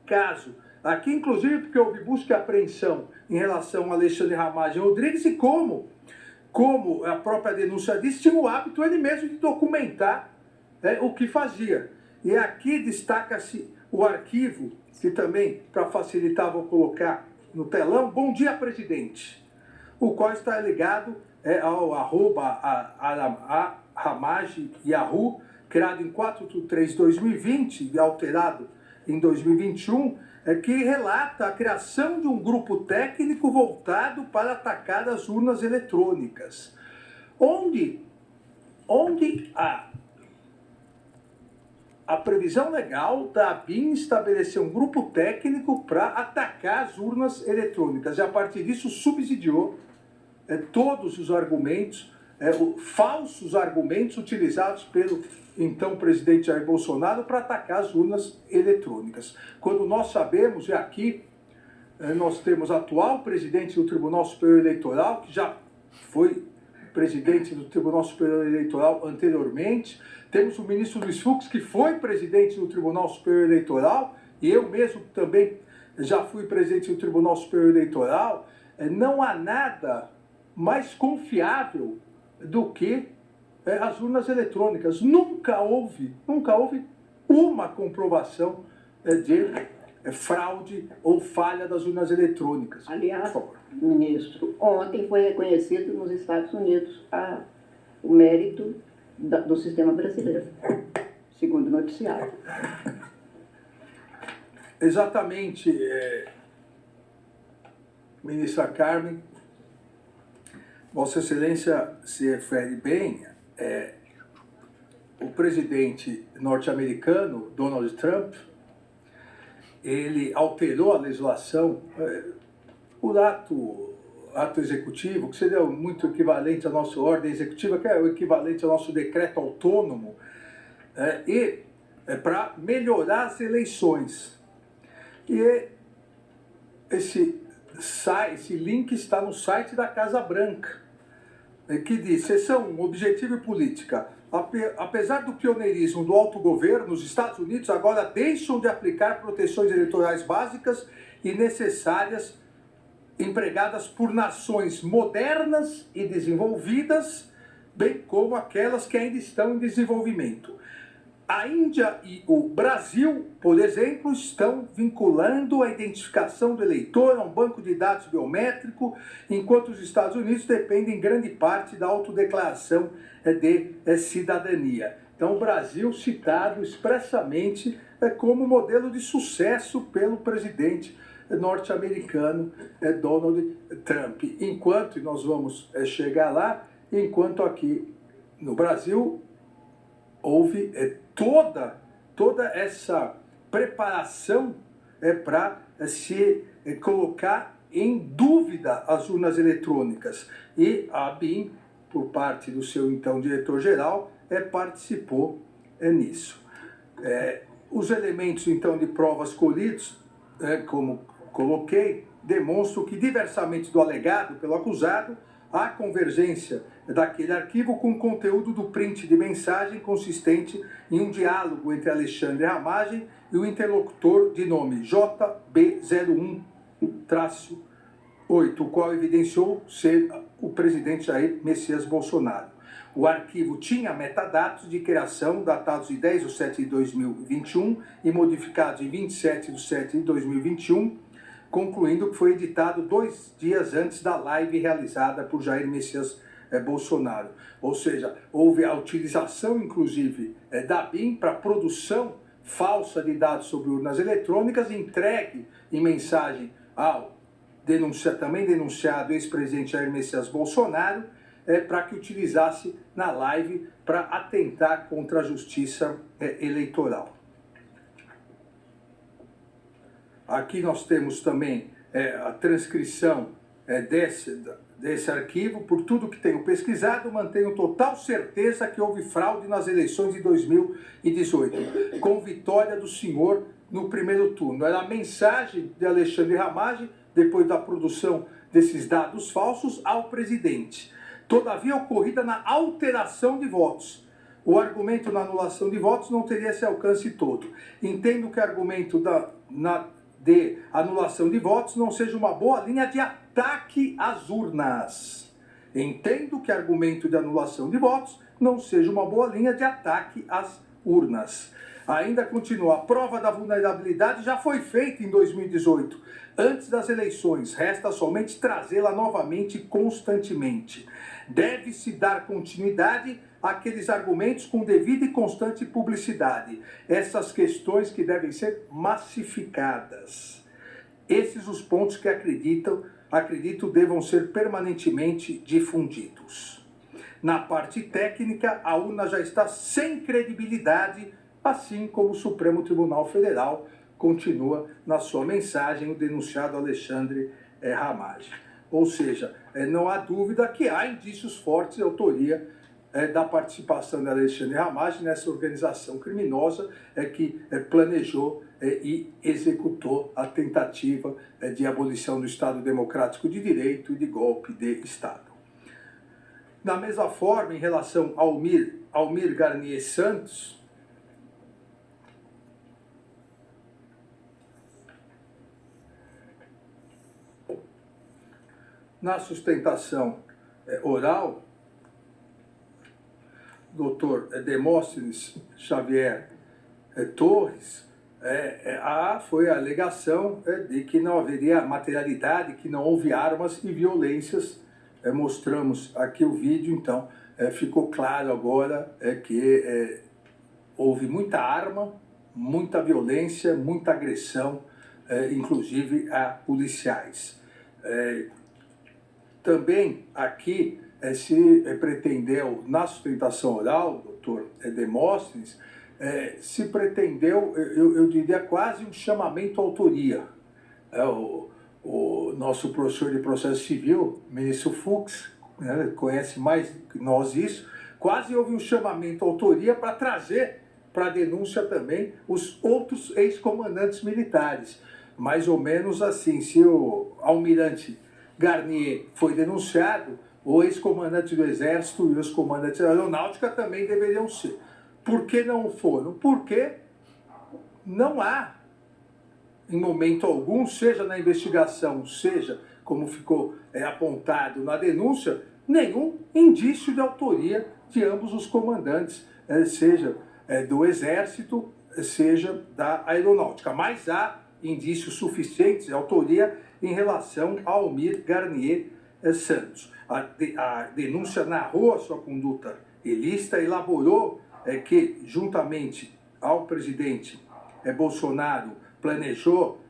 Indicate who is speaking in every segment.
Speaker 1: caso. Aqui, inclusive, porque houve busca e apreensão em relação a Alexandre Ramagem Rodrigues e como a própria denúncia disse, tinha o hábito ele mesmo de documentar o que fazia. E aqui destaca-se o arquivo, que também, para facilitar, vou colocar no telão, Bom Dia Presidente, o qual está ligado ao @Ramagem Yahoo, criado em 4/3/2020 e alterado em 2021, que relata a criação de um grupo técnico voltado para atacar as urnas eletrônicas, onde a previsão legal da ABIN estabeleceu um grupo técnico para atacar as urnas eletrônicas e, a partir disso, subsidiou todos os argumentos, falsos argumentos utilizados pelo então presidente Jair Bolsonaro para atacar as urnas eletrônicas. Quando nós sabemos, e aqui nós temos o atual presidente do Tribunal Superior Eleitoral, que já foi presidente do Tribunal Superior Eleitoral anteriormente, temos o ministro Luiz Fux, que foi presidente do Tribunal Superior Eleitoral, e eu mesmo também já fui presidente do Tribunal Superior Eleitoral. Não há nada mais confiável do que as urnas eletrônicas. Nunca houve uma comprovação de fraude ou falha das urnas eletrônicas.
Speaker 2: Aliás, ministro, ontem foi reconhecido nos Estados Unidos o mérito do sistema brasileiro, segundo o noticiário.
Speaker 1: Exatamente, ministra Carmen. Vossa Excelência se refere bem, o presidente norte-americano, Donald Trump, ele alterou a legislação por ato executivo, que seria muito equivalente à nossa ordem executiva, que é o equivalente ao nosso decreto autônomo, para melhorar as eleições. E esse link está no site da Casa Branca, que diz: seção Objetivo e Política. Apesar do pioneirismo do autogoverno, os Estados Unidos agora deixam de aplicar proteções eleitorais básicas e necessárias empregadas por nações modernas e desenvolvidas, bem como aquelas que ainda estão em desenvolvimento. A Índia e o Brasil, por exemplo, estão vinculando a identificação do eleitor a um banco de dados biométrico, enquanto os Estados Unidos dependem em grande parte da autodeclaração de cidadania. Então, o Brasil citado expressamente como modelo de sucesso pelo presidente norte-americano Donald Trump. Enquanto, e nós vamos chegar lá, enquanto aqui no Brasil houve toda essa preparação para se colocar em dúvida as urnas eletrônicas. E a ABIN, por parte do seu então diretor-geral, participou nisso. Os elementos então de provas colhidos, como coloquei, demonstram que, diversamente do alegado pelo acusado, há convergência daquele arquivo com o conteúdo do print de mensagem consistente em um diálogo entre Alexandre Ramagem e o interlocutor de nome JB01-8, o qual evidenciou ser o presidente Jair Messias Bolsonaro. O arquivo tinha metadados de criação datados de 10/7/2021 e modificados em 27/7/2021, concluindo que foi editado 2 dias antes da live realizada por Jair Messias Bolsonaro. Ou seja, houve a utilização, inclusive, da BIM para produção falsa de dados sobre urnas eletrônicas, entregue em mensagem ao também denunciado ex-presidente Jair Messias Bolsonaro, para que utilizasse na live para atentar contra a justiça eleitoral. Aqui nós temos também a transcrição desse arquivo. Por tudo que tenho pesquisado, mantenho total certeza que houve fraude nas eleições de 2018, com vitória do senhor no primeiro turno. Era a mensagem de Alexandre Ramagem, depois da produção desses dados falsos, ao presidente. Todavia, ocorrida na alteração de votos. O argumento na anulação de votos não teria esse alcance todo. Entendo que o argumento de anulação de votos não seja uma boa linha de ataque às urnas. Entendo que argumento de anulação de votos não seja uma boa linha de ataque às urnas. Ainda continua, a prova da vulnerabilidade já foi feita em 2018, antes das eleições, resta somente trazê-la novamente constantemente. Deve-se dar continuidade àqueles argumentos com devida e constante publicidade. Essas questões que devem ser massificadas. Esses os pontos que acredito devam ser permanentemente difundidos. Na parte técnica, a urna já está sem credibilidade, assim como o Supremo Tribunal Federal, continua na sua mensagem o denunciado Alexandre Ramagem. Ou seja, não há dúvida que há indícios fortes de autoria da participação de Alexandre Ramagem nessa organização criminosa que planejou e executou a tentativa de abolição do Estado Democrático de Direito e de golpe de Estado. Da mesma forma, em relação ao Almir Garnier Santos, na sustentação oral, Dr. Demóstenes Xavier Torres, foi a alegação de que não haveria materialidade, que não houve armas e violências. Mostramos aqui o vídeo, então ficou claro agora que houve muita arma, muita violência, muita agressão, inclusive a policiais. Também aqui se pretendeu, na sustentação oral, doutor Demóstenes, se pretendeu, eu diria, quase um chamamento à autoria. O nosso professor de processo civil, ministro Fux, conhece mais que nós isso, quase houve um chamamento à autoria para trazer para a denúncia também os outros ex-comandantes militares. Mais ou menos assim, se o almirante Garnier foi denunciado, o ex-comandante do Exército e os comandantes da Aeronáutica também deveriam ser. Por que não foram? Porque não há, em momento algum, seja na investigação, seja como ficou apontado na denúncia, nenhum indício de autoria de ambos os comandantes, seja do Exército, seja da Aeronáutica. Mas há indícios suficientes de autoria em relação ao Almir Garnier Santos. A denúncia narrou a sua conduta ilícita, elaborou que, juntamente ao presidente Bolsonaro, planejou,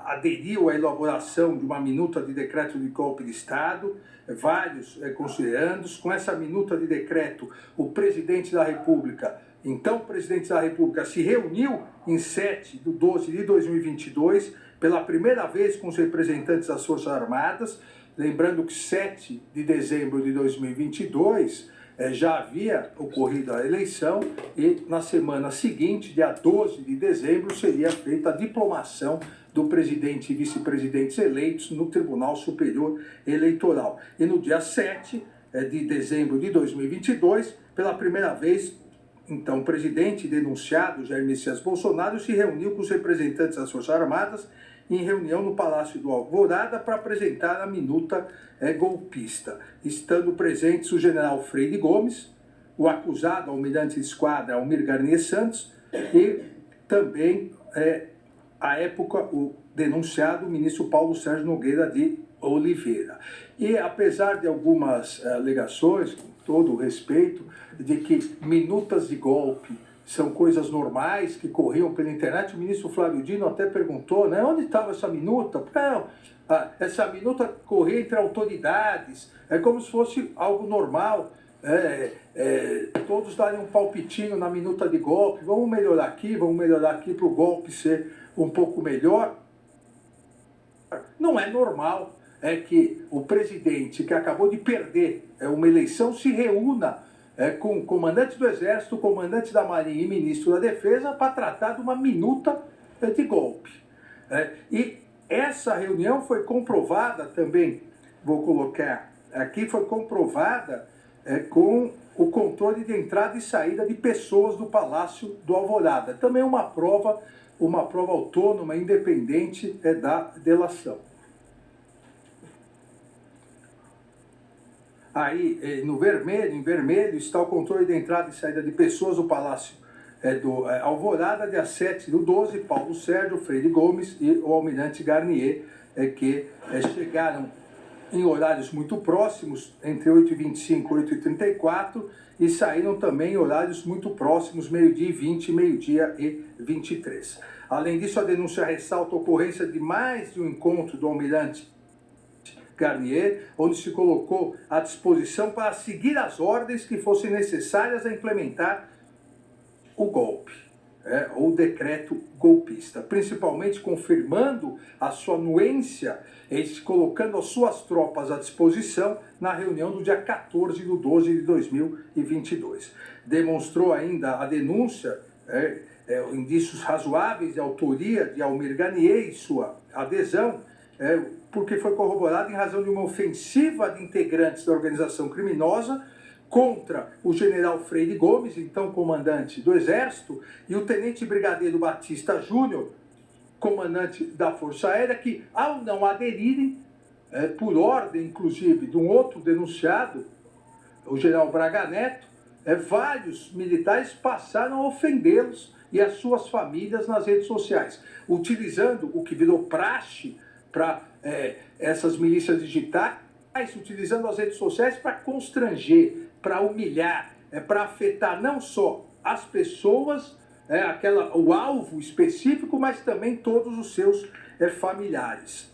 Speaker 1: aderiu à elaboração de uma minuta de decreto de golpe de Estado, vários considerandos. Com essa minuta de decreto, o presidente da República, então o presidente da República, se reuniu em 7/12/2022, pela primeira vez com os representantes das Forças Armadas, lembrando que 7 de dezembro de 2022 já havia ocorrido a eleição e na semana seguinte, dia 12 de dezembro, seria feita a diplomação do presidente e vice-presidentes eleitos no Tribunal Superior Eleitoral. E no dia 7 de dezembro de 2022, pela primeira vez, então, o presidente denunciado, Jair Messias Bolsonaro, se reuniu com os representantes das Forças Armadas em reunião no Palácio do Alvorada para apresentar a minuta golpista, estando presentes o general Freire Gomes, o acusado, almirante de esquadra Almir Garnier Santos, e também, à época, o denunciado, o ministro Paulo Sérgio Nogueira de Oliveira. E, apesar de algumas alegações, com todo o respeito, de que minutas de golpe são coisas normais que corriam pela internet, o ministro Flávio Dino até perguntou, né, onde estava essa minuta? Não, essa minuta corria entre autoridades, é como se fosse algo normal, todos darem um palpitinho na minuta de golpe, vamos melhorar aqui para o golpe ser um pouco melhor. Não é normal que o presidente, que acabou de perder uma eleição, se reúna com o comandante do Exército, comandante da Marinha e ministro da Defesa para tratar de uma minuta de golpe. E essa reunião foi comprovada também, vou colocar aqui, foi comprovada com o controle de entrada e saída de pessoas do Palácio do Alvorada. Também uma prova autônoma, independente da delação. Aí, em vermelho, está o controle de entrada e saída de pessoas do Palácio do Alvorada, dia 7/12, Paulo Sérgio, Freire Gomes e o almirante Garnier, que chegaram em horários muito próximos, entre 8h25 e 8h34, e saíram também em horários muito próximos, 12h20 e 12h23. Além disso, a denúncia ressalta a ocorrência de mais de um encontro do almirante Garnier, onde se colocou à disposição para seguir as ordens que fossem necessárias a implementar o golpe, ou o decreto golpista, principalmente confirmando a sua anuência e colocando as suas tropas à disposição na reunião do dia 14/12 de 2022. Demonstrou ainda a denúncia, indícios razoáveis de autoria de Almir Garnier e sua adesão, porque foi corroborado em razão de uma ofensiva de integrantes da organização criminosa contra o general Freire Gomes, então comandante do Exército, e o tenente brigadeiro Batista Júnior, comandante da Força Aérea, que, ao não aderirem, por ordem, inclusive, de um outro denunciado, o general Braga Neto, vários militares passaram a ofendê-los e as suas famílias nas redes sociais, utilizando o que virou praxe para essas milícias digitais, utilizando as redes sociais para constranger, para humilhar, para afetar não só as pessoas, o alvo específico, mas também todos os seus familiares.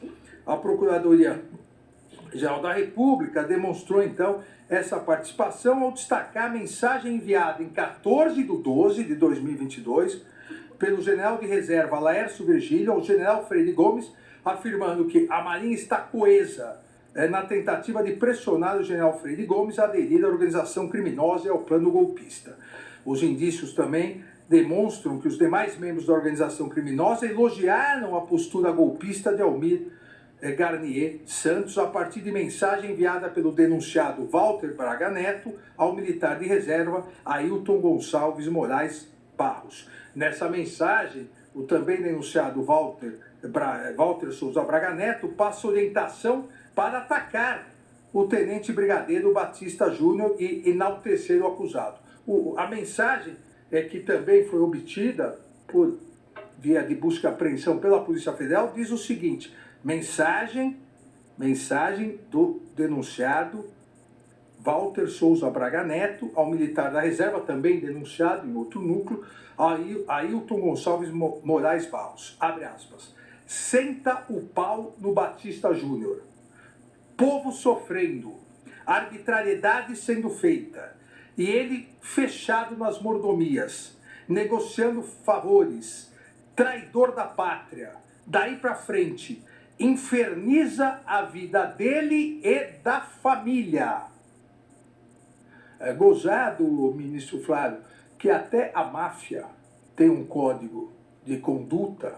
Speaker 1: A Procuradoria-Geral da República demonstrou, então, essa participação ao destacar a mensagem enviada em 14/12 de 2022 pelo general de reserva Laércio Virgílio ao general Freire Gomes, afirmando que a Marinha está coesa na tentativa de pressionar o general Freire Gomes a aderir à organização criminosa e ao plano golpista. Os indícios também demonstram que os demais membros da organização criminosa elogiaram a postura golpista de Almir Garnier Santos a partir de mensagem enviada pelo denunciado Walter Braga Neto ao militar de reserva Ailton Gonçalves Moraes Barros. Nessa mensagem, o também denunciado Walter Souza Braga Neto passa orientação para atacar o tenente brigadeiro Batista Júnior e enaltecer o acusado. A mensagem que também foi obtida por via de busca e apreensão pela Polícia Federal diz o seguinte: mensagem do denunciado Walter Souza Braga Neto ao militar da reserva, também denunciado em outro núcleo, Ailton Gonçalves Moraes Barros. Abre aspas. Senta o pau no Batista Júnior. Povo sofrendo, arbitrariedade sendo feita, e ele fechado nas mordomias, negociando favores, traidor da pátria. Daí para frente, inferniza a vida dele e da família. Gozado, ministro Flávio, que até a máfia tem um código de conduta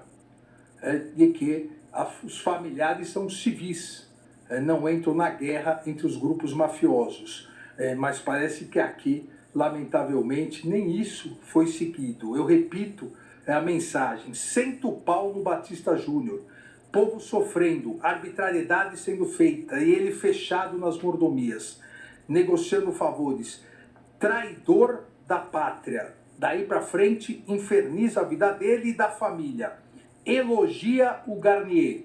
Speaker 1: de que os familiares são civis, não entram na guerra entre os grupos mafiosos. Mas parece que aqui, lamentavelmente, nem isso foi seguido. Eu repito a mensagem: senta o pau no Batista Júnior. Povo sofrendo, arbitrariedade sendo feita, e ele fechado nas mordomias, negociando favores, traidor da pátria. Daí para frente, inferniza a vida dele e da família. Elogia o Garnier,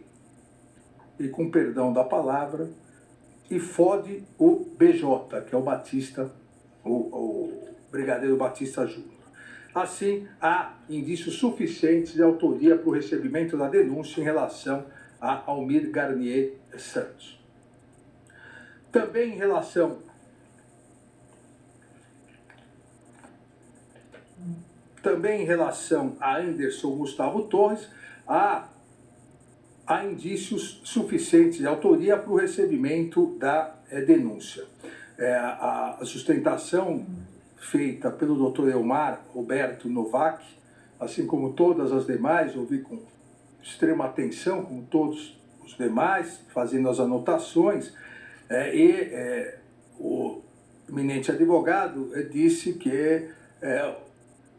Speaker 1: e com perdão da palavra, e fode o BJ, que é o Batista, o brigadeiro Batista Júnior. Assim, há indícios suficientes de autoria para o recebimento da denúncia em relação a Almir Garnier Santos. Também em relação a Anderson Gustavo Torres, há indícios suficientes de autoria para o recebimento da denúncia. A sustentação feita pelo Dr. Elmar Roberto Novak, assim como todas as demais, ouvi com extrema atenção, como todos os demais, fazendo as anotações, eminente advogado disse que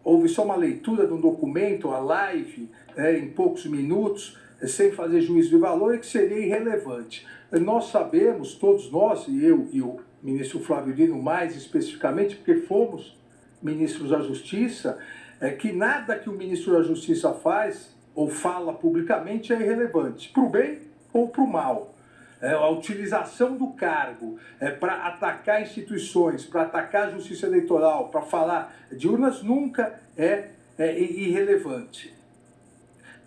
Speaker 1: houve só uma leitura de um documento, a live, em poucos minutos, sem fazer juízo de valor, e que seria irrelevante. Nós sabemos, todos nós, e eu e o ministro Flávio Dino mais especificamente, porque fomos ministros da Justiça, que nada que o ministro da Justiça faz ou fala publicamente é irrelevante, para o bem ou para o mal. A utilização do cargo para atacar instituições, para atacar a justiça eleitoral, para falar de urnas, nunca é irrelevante.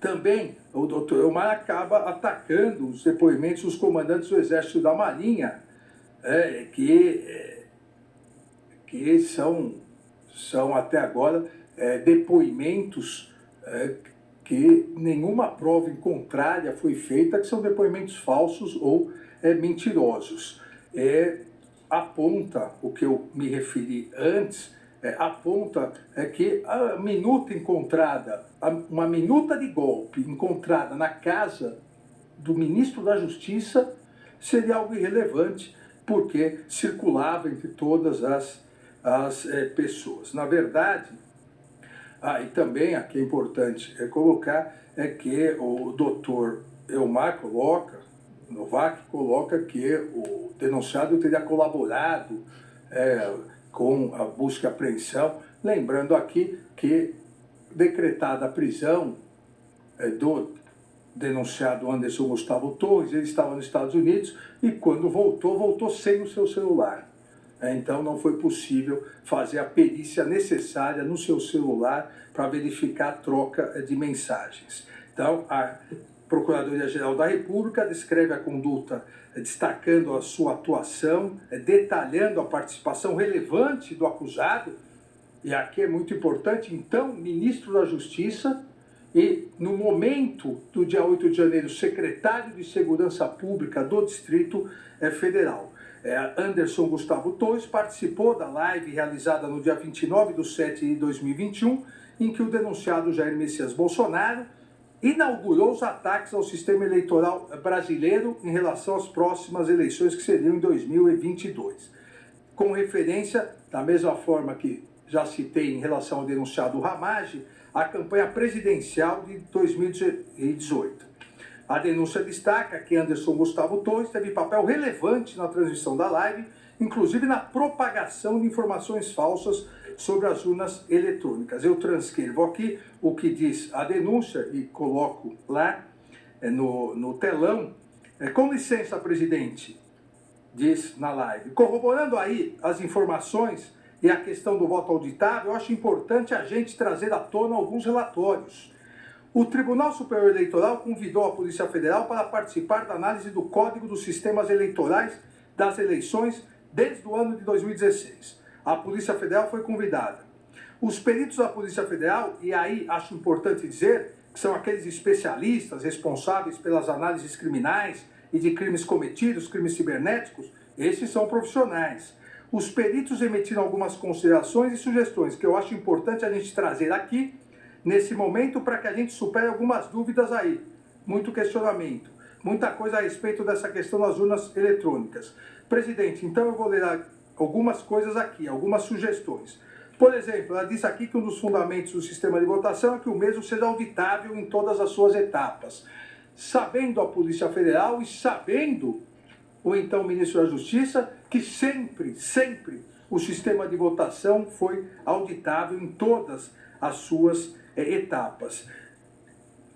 Speaker 1: Também o doutor Elmar acaba atacando os depoimentos dos comandantes do Exército e da Marinha, que são até agora depoimentos que nenhuma prova em contrária foi feita, que são depoimentos falsos ou mentirosos. Aponta o que eu me referi antes, aponta que a minuta encontrada, uma minuta de golpe encontrada na casa do ministro da Justiça seria algo irrelevante, porque circulava entre todas as pessoas. Na verdade, e também aqui é importante colocar que o doutor Elmar Novak coloca que o denunciado teria colaborado com a busca e apreensão, lembrando aqui que decretada a prisão do denunciado Anderson Gustavo Torres, ele estava nos Estados Unidos e quando voltou sem o seu celular. Então não foi possível fazer a perícia necessária no seu celular para verificar a troca de mensagens. Então, a Procuradoria-Geral da República descreve a conduta destacando a sua atuação, detalhando a participação relevante do acusado, e aqui é muito importante, então, ministro da Justiça e, no momento do dia 8 de janeiro, secretário de Segurança Pública do Distrito Federal. Anderson Gustavo Torres participou da live realizada no dia 29/7/2021, em que o denunciado Jair Messias Bolsonaro inaugurou os ataques ao sistema eleitoral brasileiro em relação às próximas eleições que seriam em 2022. Com referência, da mesma forma que já citei em relação ao denunciado Ramage, a campanha presidencial de 2018. A denúncia destaca que Anderson Gustavo Torres teve papel relevante na transmissão da live, inclusive na propagação de informações falsas sobre as urnas eletrônicas. Eu transcrevo aqui o que diz a denúncia e coloco lá no telão. Com licença, presidente, diz na live. Corroborando aí as informações e a questão do voto auditável, eu acho importante a gente trazer à tona alguns relatórios. O Tribunal Superior Eleitoral convidou a Polícia Federal para participar da análise do Código dos Sistemas Eleitorais das eleições desde o ano de 2016. A Polícia Federal foi convidada. Os peritos da Polícia Federal, e aí acho importante dizer que são aqueles especialistas responsáveis pelas análises criminais e de crimes cometidos, crimes cibernéticos, esses são profissionais. Os peritos emitiram algumas considerações e sugestões que eu acho importante a gente trazer aqui, nesse momento, para que a gente supere algumas dúvidas aí, muito questionamento, muita coisa a respeito dessa questão das urnas eletrônicas. Presidente, então eu vou ler algumas coisas aqui, algumas sugestões. Por exemplo, ela disse aqui que um dos fundamentos do sistema de votação é que o mesmo seja auditável em todas as suas etapas. Sabendo a Polícia Federal e sabendo o então ministro da Justiça que sempre o sistema de votação foi auditável em todas as suas etapas.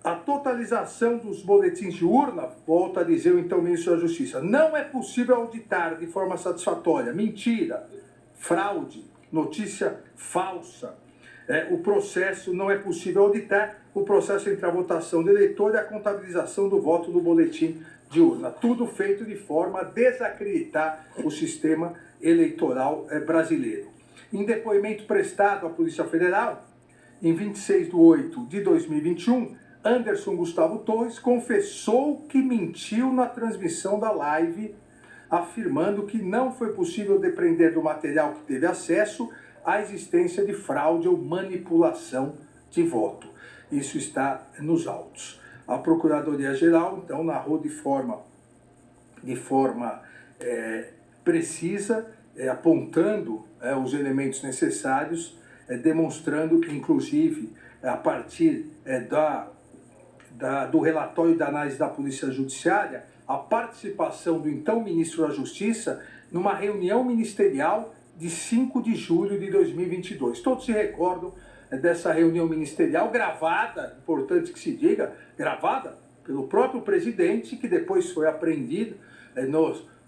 Speaker 1: A totalização dos boletins de urna, volta a dizer o então ministro da Justiça, não é possível auditar de forma satisfatória. Mentira, fraude, notícia falsa. O processo não é possível auditar, o processo entre a votação do eleitor e a contabilização do voto do boletim de urna. Tudo feito de forma a desacreditar o sistema eleitoral brasileiro. Em depoimento prestado à Polícia Federal, em 26/8/2021, Anderson Gustavo Torres confessou que mentiu na transmissão da live, afirmando que não foi possível depreender do material que teve acesso a existência de fraude ou manipulação de voto. Isso está nos autos. A Procuradoria-Geral, então, narrou de forma precisa apontando os elementos necessários, demonstrando, inclusive, a partir do relatório da análise da Polícia Judiciária, a participação do então ministro da Justiça numa reunião ministerial de 5 de julho de 2022. Todos se recordam dessa reunião ministerial gravada, importante que se diga, gravada pelo próprio presidente, que depois foi apreendido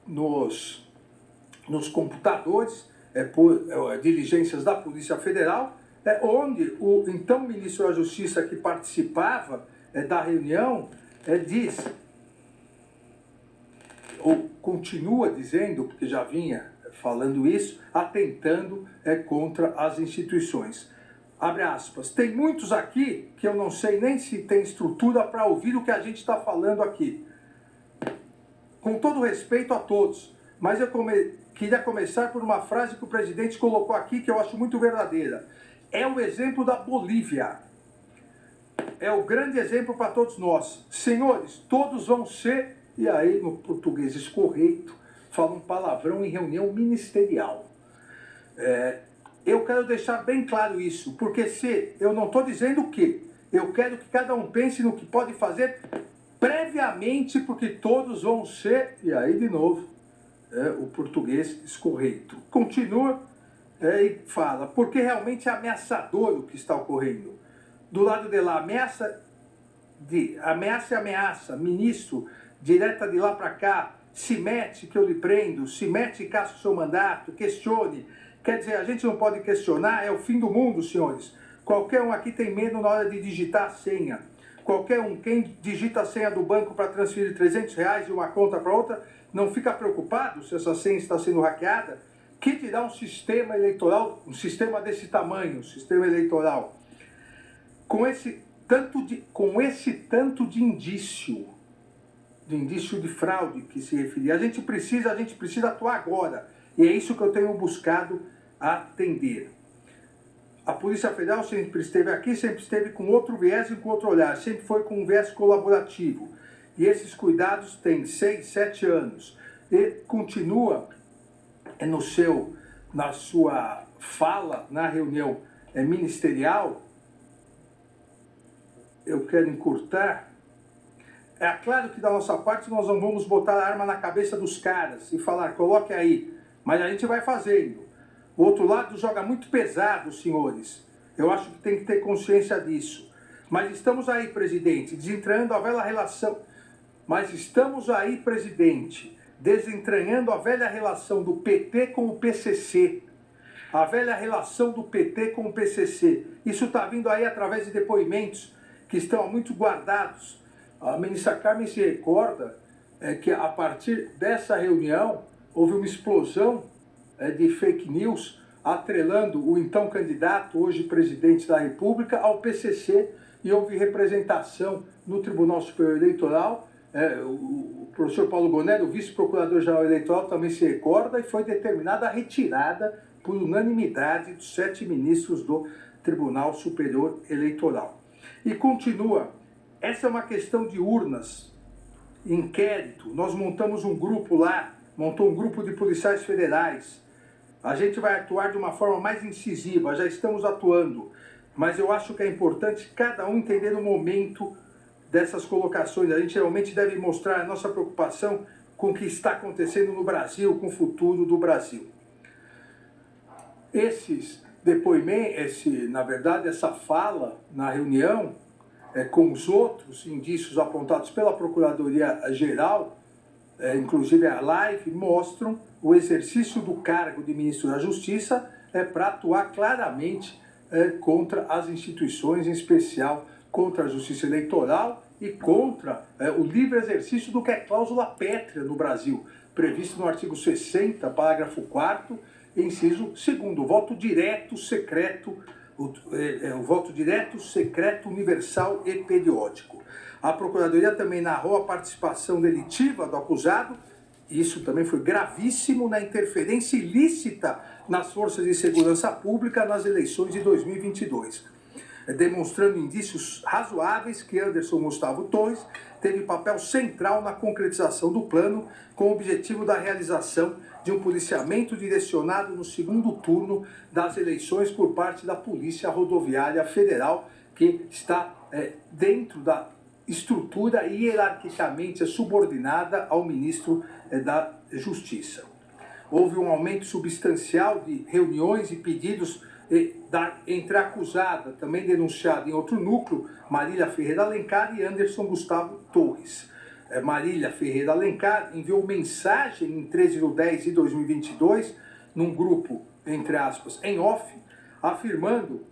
Speaker 1: nos computadores por diligências da Polícia Federal, onde o então ministro da Justiça que participava da reunião diz, ou continua dizendo, porque já vinha falando isso, atentando contra as instituições. Abre aspas, tem muitos aqui que eu não sei nem se tem estrutura para ouvir o que a gente está falando aqui. Com todo respeito a todos, mas eu queria começar por uma frase que o presidente colocou aqui que eu acho muito verdadeira. É o exemplo da Bolívia. É o grande exemplo para todos nós. Senhores, todos vão ser, e aí no português escorreito, fala um palavrão em reunião ministerial. Eu quero deixar bem claro isso, porque se eu não estou dizendo o quê, eu quero que cada um pense no que pode fazer previamente, porque todos vão ser, e aí de novo, o português escorreito. Continua e fala, porque realmente é ameaçador o que está ocorrendo. Do lado de lá, ameaça e ameaça, ministro, direta de lá para cá, se mete que eu lhe prendo, se mete e caça o seu mandato, questione. Quer dizer, a gente não pode questionar, é o fim do mundo, senhores. Qualquer um aqui tem medo na hora de digitar a senha. Qualquer um, quem digita a senha do banco para transferir R$300 de uma conta para outra, não fica preocupado se essa senha está sendo hackeada? Que dirá um sistema eleitoral, um sistema desse tamanho, um sistema eleitoral, com esse tanto de indício de fraude que se referia. A gente precisa atuar agora. E é isso que eu tenho buscado atender. A Polícia Federal sempre esteve aqui, sempre esteve com outro viés e com outro olhar, sempre foi com um viés colaborativo. E esses cuidados têm 6, 7 anos. E continua na sua fala na reunião ministerial, eu quero encurtar. É claro que da nossa parte nós não vamos botar a arma na cabeça dos caras e falar, coloque aí, mas a gente vai fazendo. O outro lado joga muito pesado, senhores. Eu acho que tem que ter consciência disso. Mas estamos aí, presidente, desentranhando a velha relação. Desentranhando a velha relação do PT com o PCC. A velha relação do PT com o PCC. Isso está vindo aí através de depoimentos que estão muito guardados. A ministra Carmen se recorda que a partir dessa reunião houve uma explosão de fake news atrelando o então candidato, hoje presidente da República, ao PCC, e houve representação no Tribunal Superior Eleitoral. O professor Paulo Gonelli, o vice-procurador-geral eleitoral, também se recorda, e foi determinada a retirada por unanimidade dos 7 ministros do Tribunal Superior Eleitoral. E continua, essa é uma questão de urnas, inquérito. Nós montamos um grupo lá, montou um grupo de policiais federais. A gente vai atuar de uma forma mais incisiva, já estamos atuando. Mas eu acho que é importante cada um entender o momento dessas colocações. A gente realmente deve mostrar a nossa preocupação com o que está acontecendo no Brasil, com o futuro do Brasil. Esses depoimentos, essa fala na reunião, com os outros indícios apontados pela Procuradoria-Geral, inclusive a live, mostram o exercício do cargo de ministro da Justiça para atuar claramente contra as instituições, em especial contra a Justiça Eleitoral e contra o livre exercício do que é cláusula pétrea no Brasil, previsto no artigo 60, parágrafo 4º, inciso 2º, o voto direto, secreto, o voto direto, secreto, universal e periódico. A Procuradoria também narrou a participação delitiva do acusado, e isso também foi gravíssimo, na interferência ilícita nas forças de segurança pública nas eleições de 2022. demonstrando indícios razoáveis que Anderson Gustavo Torres teve papel central na concretização do plano, com o objetivo da realização de um policiamento direcionado no segundo turno das eleições por parte da Polícia Rodoviária Federal, que está dentro da estrutura hierarquicamente subordinada ao ministro da Justiça. Houve um aumento substancial de reuniões e pedidos entre a acusada, também denunciada em outro núcleo, Marília Ferreira Alencar e Anderson Gustavo Torres. Marília Ferreira Alencar enviou mensagem em 13/10/2022, num grupo, entre aspas, em off, afirmando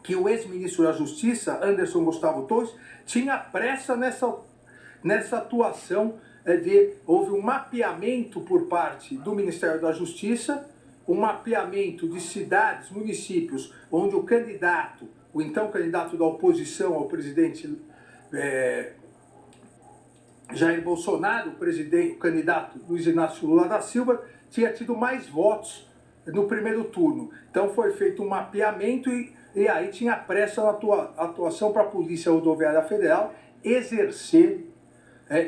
Speaker 1: que o ex-ministro da Justiça, Anderson Gustavo Torres, tinha pressa nessa atuação houve um mapeamento por parte do Ministério da Justiça, um mapeamento de cidades, municípios, onde o candidato, o então candidato da oposição ao presidente Jair Bolsonaro, o candidato Luiz Inácio Lula da Silva, tinha tido mais votos no primeiro turno. Então foi feito um mapeamento e aí tinha pressa na atuação para a Polícia Rodoviária Federal exercer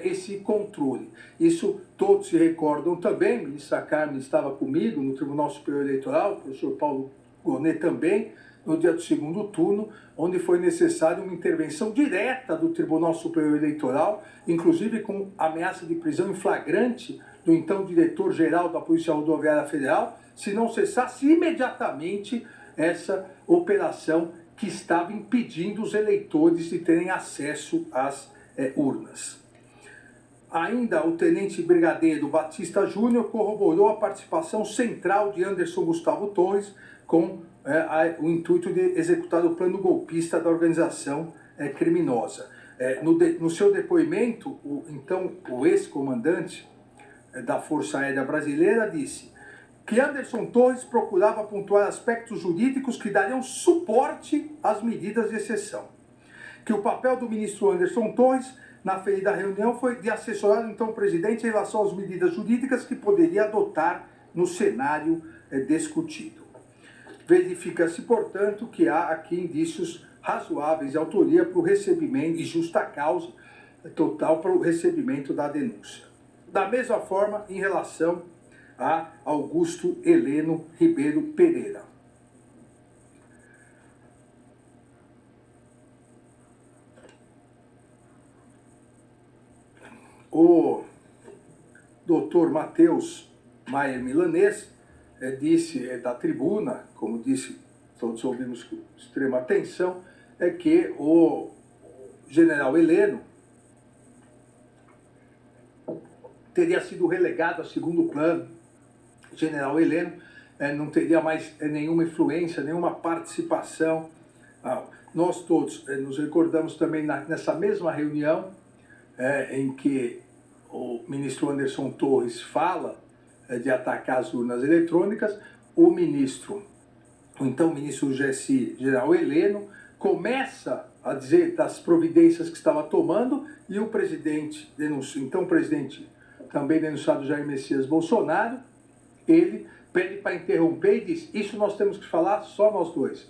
Speaker 1: esse controle. Isso todos se recordam também, a ministra Carmen estava comigo no Tribunal Superior Eleitoral, o professor Paulo Gonet também, no dia do segundo turno, onde foi necessária uma intervenção direta do Tribunal Superior Eleitoral, inclusive com ameaça de prisão em flagrante do então diretor-geral da Polícia Rodoviária Federal, se não cessasse imediatamente essa operação que estava impedindo os eleitores de terem acesso às urnas. Ainda o tenente brigadeiro Batista Júnior corroborou a participação central de Anderson Gustavo Torres com o intuito de executar o plano golpista da organização criminosa. No seu depoimento, o ex-comandante da Força Aérea Brasileira disse que Anderson Torres procurava pontuar aspectos jurídicos que dariam suporte às medidas de exceção. Que o papel do ministro Anderson Torres na ferida reunião foi de assessorar então o presidente em relação às medidas jurídicas que poderia adotar no cenário discutido. Verifica-se, portanto, que há aqui indícios razoáveis de autoria para o recebimento e justa causa total para o recebimento da denúncia. Da mesma forma, em relação a Augusto Heleno Ribeiro Pereira. O doutor Matheus Maier Milanês disse da tribuna, como disse, todos ouvimos com extrema atenção, que o general Heleno teria sido relegado a segundo plano. O general Heleno não teria mais nenhuma influência, nenhuma participação. Nós todos nos recordamos também nessa mesma reunião em que o ministro Anderson Torres fala de atacar as urnas eletrônicas, o então ministro do GSI, general Heleno, começa a dizer das providências que estava tomando e o presidente, então o presidente também denunciado Jair Messias Bolsonaro, ele pede para interromper e diz, isso nós temos que falar só nós dois,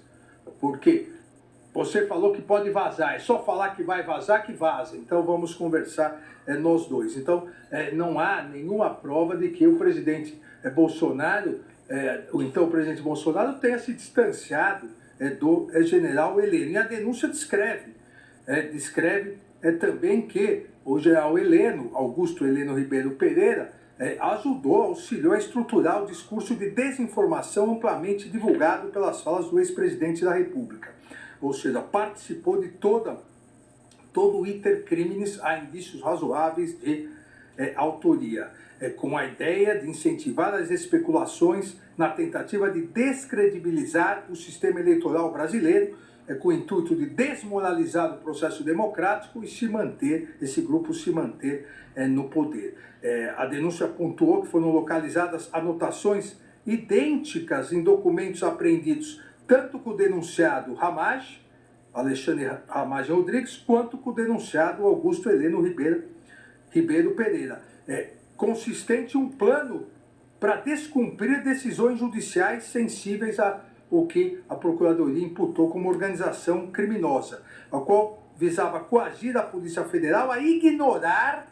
Speaker 1: porque você falou que pode vazar, é só falar que vai vazar que vaza, então vamos conversar nós dois. Então não há nenhuma prova de que o presidente Bolsonaro, o presidente Bolsonaro tenha se distanciado do general Heleno. E a denúncia descreve também que o general Heleno, Augusto Heleno Ribeiro Pereira, auxiliou a estruturar o discurso de desinformação amplamente divulgado pelas falas do ex-presidente da República. Ou seja, participou de todo o iter criminis, há indícios razoáveis de autoria, com a ideia de incentivar as especulações na tentativa de descredibilizar o sistema eleitoral brasileiro, com o intuito de desmoralizar o processo democrático e esse grupo se manter no poder. A denúncia pontuou que foram localizadas anotações idênticas em documentos apreendidos tanto com o denunciado Ramage, Alexandre Ramage Rodrigues, quanto com o denunciado Augusto Heleno Ribeiro Pereira. Consistente um plano para descumprir decisões judiciais sensíveis à o que a Procuradoria imputou como organização criminosa, a qual visava coagir a Polícia Federal a ignorar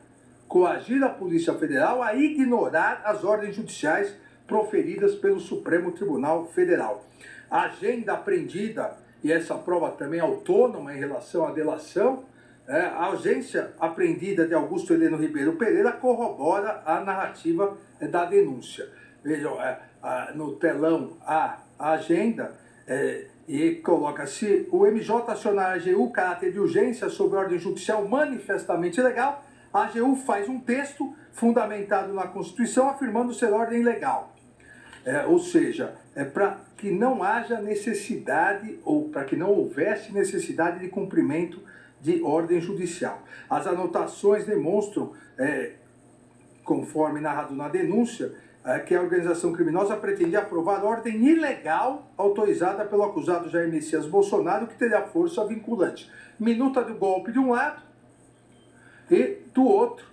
Speaker 1: as ordens judiciais proferidas pelo Supremo Tribunal Federal. A agenda apreendida, e essa prova também autônoma em relação à delação, a agência apreendida de Augusto Heleno Ribeiro Pereira corrobora a narrativa da denúncia. Vejam, no telão a agenda e coloca-se: o MJ acionar a AGU caráter de urgência sob ordem judicial manifestamente ilegal. A AGU faz um texto fundamentado na Constituição afirmando ser ordem legal. Ou seja, para que não haja necessidade ou para que não houvesse necessidade de cumprimento de ordem judicial. As anotações demonstram, conforme narrado na denúncia, que a organização criminosa pretendia aprovar ordem ilegal autorizada pelo acusado Jair Messias Bolsonaro, que teria força vinculante. Minuta do golpe de um lado e do outro,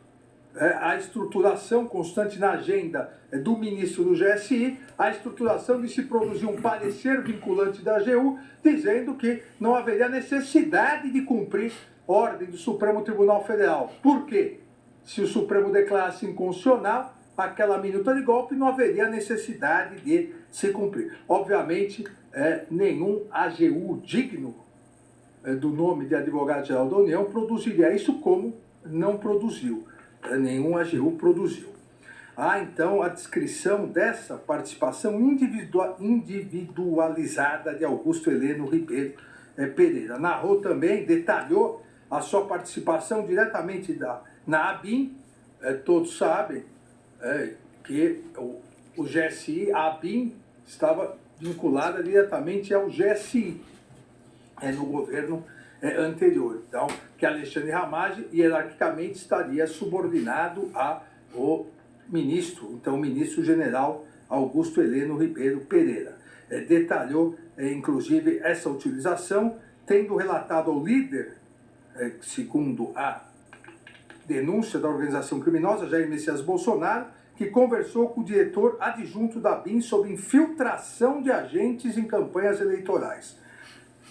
Speaker 1: a estruturação constante na agenda do ministro do GSI, a estruturação de se produzir um parecer vinculante da AGU, dizendo que não haveria necessidade de cumprir ordem do Supremo Tribunal Federal. Por quê? Se o Supremo declarasse inconstitucional aquela minuta de golpe, não haveria necessidade de se cumprir. Obviamente, nenhum AGU digno do nome de advogado-geral da União produziria isso, como não produziu. Nenhum AGU produziu. Há, então, a descrição dessa participação individualizada de Augusto Heleno Ribeiro Pereira. Narrou também, detalhou a sua participação diretamente na ABIN. Todos sabem que o GSI, a ABIN, estava vinculada diretamente ao GSI, no governo anterior. Então, que Alexandre Ramagem hierarquicamente estaria subordinado ao ministro, então o ministro-general Augusto Heleno Ribeiro Pereira. Detalhou, inclusive, essa utilização, tendo relatado ao líder, segundo a denúncia da organização criminosa, Jair Messias Bolsonaro, que conversou com o diretor adjunto da ABIN sobre infiltração de agentes em campanhas eleitorais.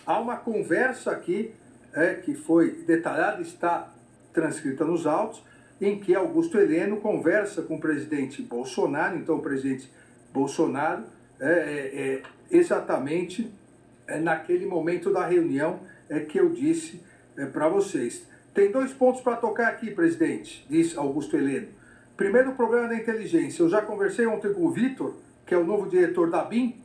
Speaker 1: Há uma conversa aqui, que foi detalhada, está transcrita nos autos, em que Augusto Heleno conversa com o presidente Bolsonaro, então o presidente Bolsonaro, exatamente naquele momento da reunião que eu disse para vocês. Tem 2 pontos para tocar aqui, presidente, diz Augusto Heleno. Primeiro, o problema da inteligência. Eu já conversei ontem com o Vitor, que é o novo diretor da ABIN.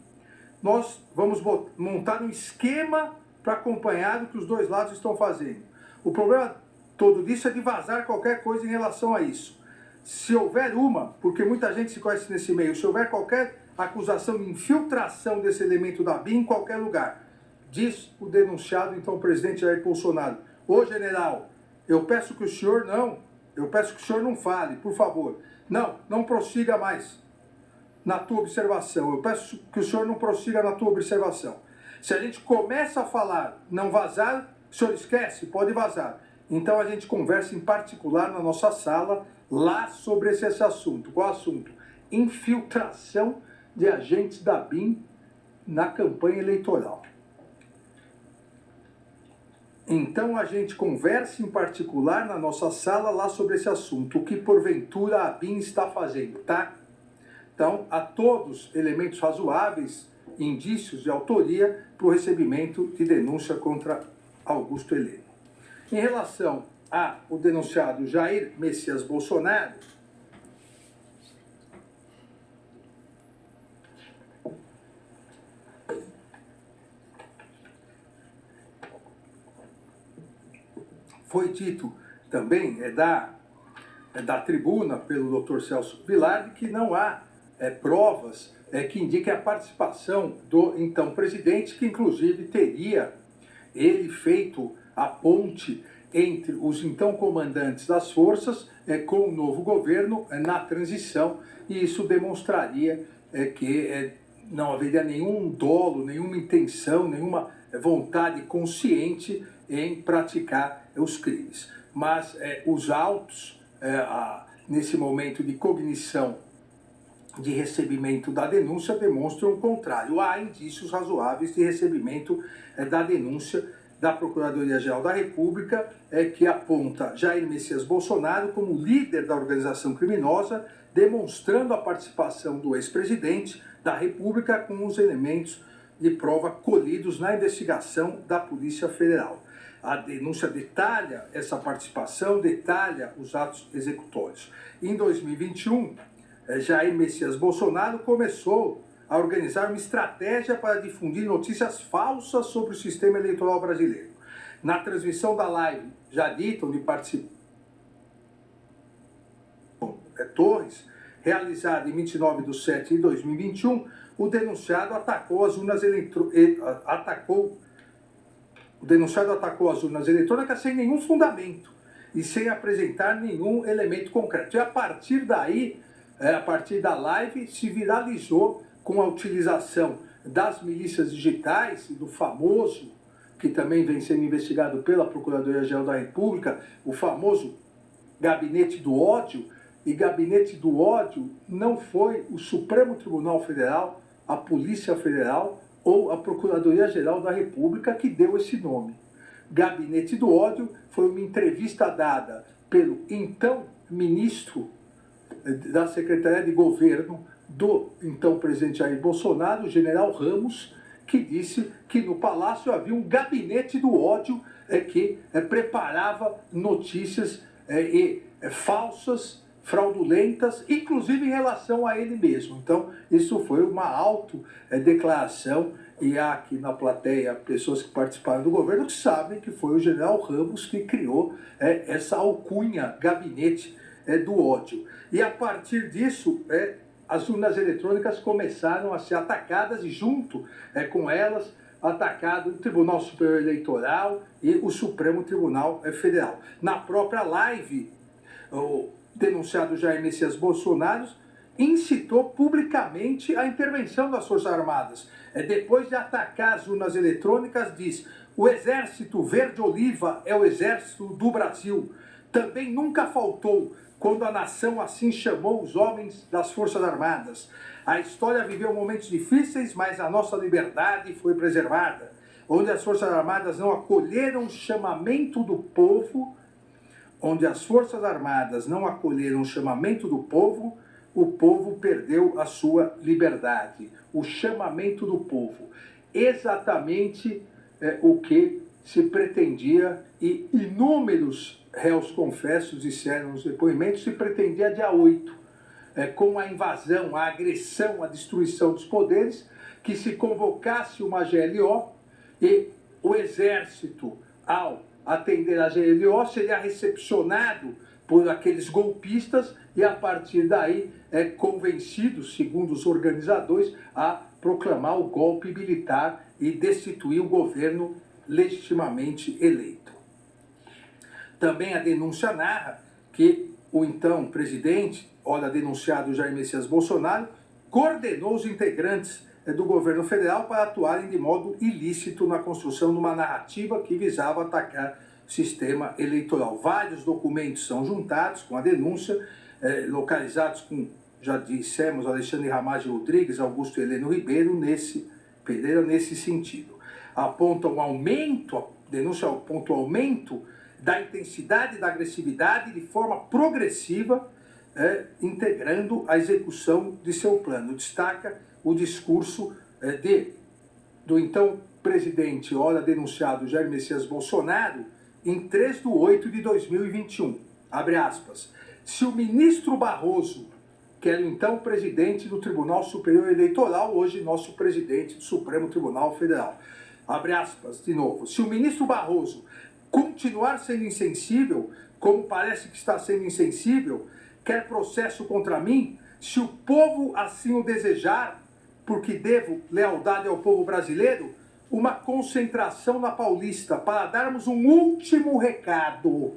Speaker 1: Nós vamos montar um esquema para acompanhar o que os dois lados estão fazendo. O problema todo disso é de vazar qualquer coisa em relação a isso. Se houver porque muita gente se conhece nesse meio, se houver qualquer acusação de infiltração desse elemento da ABIN em qualquer lugar, diz o denunciado, então, o presidente Jair Bolsonaro: ô general, eu peço que o senhor não fale, por favor. Não prossiga mais na tua observação. Eu peço que o senhor não prossiga na tua observação. Se a gente começa a falar, não vazar, o senhor esquece, pode vazar. Então a gente conversa em particular na nossa sala, lá sobre esse assunto. Qual assunto? Infiltração de agentes da ABIN na campanha eleitoral. Então a gente conversa em particular na nossa sala lá sobre esse assunto, o que porventura a ABIN está fazendo, tá? Então, há todos elementos razoáveis, indícios de autoria para o recebimento de denúncia contra Augusto Heleno. Em relação ao denunciado Jair Messias Bolsonaro, foi dito também da tribuna pelo Dr. Celso Vilardi que não há provas que indiquem a participação do então presidente, que inclusive teria ele feito a ponte entre os então comandantes das forças com o novo governo na transição, e isso demonstraria que não haveria nenhum dolo, nenhuma intenção, nenhuma vontade consciente em praticar os crimes. Mas os autos, nesse momento de cognição de recebimento da denúncia demonstram o contrário. Há indícios razoáveis de recebimento da denúncia da Procuradoria-Geral da República, que aponta Jair Messias Bolsonaro como líder da organização criminosa, demonstrando a participação do ex-presidente da República com os elementos de prova colhidos na investigação da Polícia Federal. A denúncia detalha essa participação, detalha os atos executórios. Em 2021, Jair Messias Bolsonaro começou a organizar uma estratégia para difundir notícias falsas sobre o sistema eleitoral brasileiro. Na transmissão da live já dita, onde participou Torres, realizada em 29/7/2021, o denunciado atacou as urnas eletrônicas sem nenhum fundamento e sem apresentar nenhum elemento concreto. E a partir daí, a partir da live, se viralizou com a utilização das milícias digitais, do famoso, que também vem sendo investigado pela Procuradoria-Geral da República, o famoso Gabinete do Ódio. E Gabinete do Ódio não foi o Supremo Tribunal Federal, a Polícia Federal ou a Procuradoria-Geral da República que deu esse nome. Gabinete do Ódio foi uma entrevista dada pelo então ministro da Secretaria de Governo do então presidente Jair Bolsonaro, o general Ramos, que disse que no Palácio havia um gabinete do ódio que preparava notícias falsas, fraudulentas, inclusive em relação a ele mesmo. Então, isso foi uma autodeclaração, e há aqui na plateia pessoas que participaram do governo que sabem que foi o general Ramos que criou essa alcunha, gabinete do ódio. E a partir disso, as urnas eletrônicas começaram a ser atacadas e junto com elas atacado o Tribunal Superior Eleitoral e o Supremo Tribunal Federal. Na própria live, o denunciado Jair Messias Bolsonaro incitou publicamente a intervenção das Forças Armadas. Depois de atacar as urnas eletrônicas, diz: o Exército Verde-Oliva é o Exército do Brasil. Também nunca faltou, quando a nação assim chamou os homens das Forças Armadas. A história viveu momentos difíceis, mas a nossa liberdade foi preservada. Onde as Forças Armadas não acolheram o chamamento do povo, o povo perdeu a sua liberdade. O chamamento do povo. Exatamente o que se pretendia, e inúmeros réus confessos disseram nos depoimentos, se pretendia dia 8, com a invasão, a agressão, a destruição dos poderes, que se convocasse uma GLO e o Exército, ao atender a GLO, seria recepcionado por aqueles golpistas e, a partir daí, convencidos, segundo os organizadores, a proclamar o golpe militar e destituir o governo legitimamente eleito. Também a denúncia narra que o então presidente, ora denunciado Jair Messias Bolsonaro, coordenou os integrantes do governo federal para atuarem de modo ilícito na construção de uma narrativa que visava atacar o sistema eleitoral. Vários documentos são juntados com a denúncia, localizados com, já dissemos, Alexandre Ramagem Rodrigues, Augusto Heleno Ribeiro, nesse sentido. Aponta um aumento, a denúncia aponta o aumento da intensidade e da agressividade de forma progressiva, integrando a execução de seu plano. Destaca o discurso do então presidente, ora denunciado Jair Messias Bolsonaro, em 3/8/2021. Abre aspas. Se o ministro Barroso, que era o então presidente do Tribunal Superior Eleitoral, hoje nosso presidente do Supremo Tribunal Federal. Abre aspas, de novo. Se o ministro Barroso continuar sendo insensível, como parece que está sendo insensível, quer processo contra mim, se o povo assim o desejar, porque devo lealdade ao povo brasileiro, uma concentração na Paulista para darmos um último recado,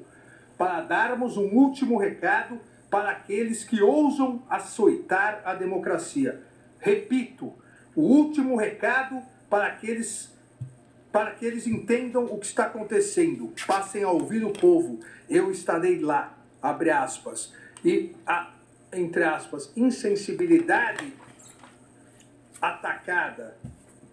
Speaker 1: para aqueles que ousam açoitar a democracia. Repito, o último recado para que eles entendam o que está acontecendo. Passem a ouvir o povo, eu estarei lá, abre aspas. E entre aspas, insensibilidade atacada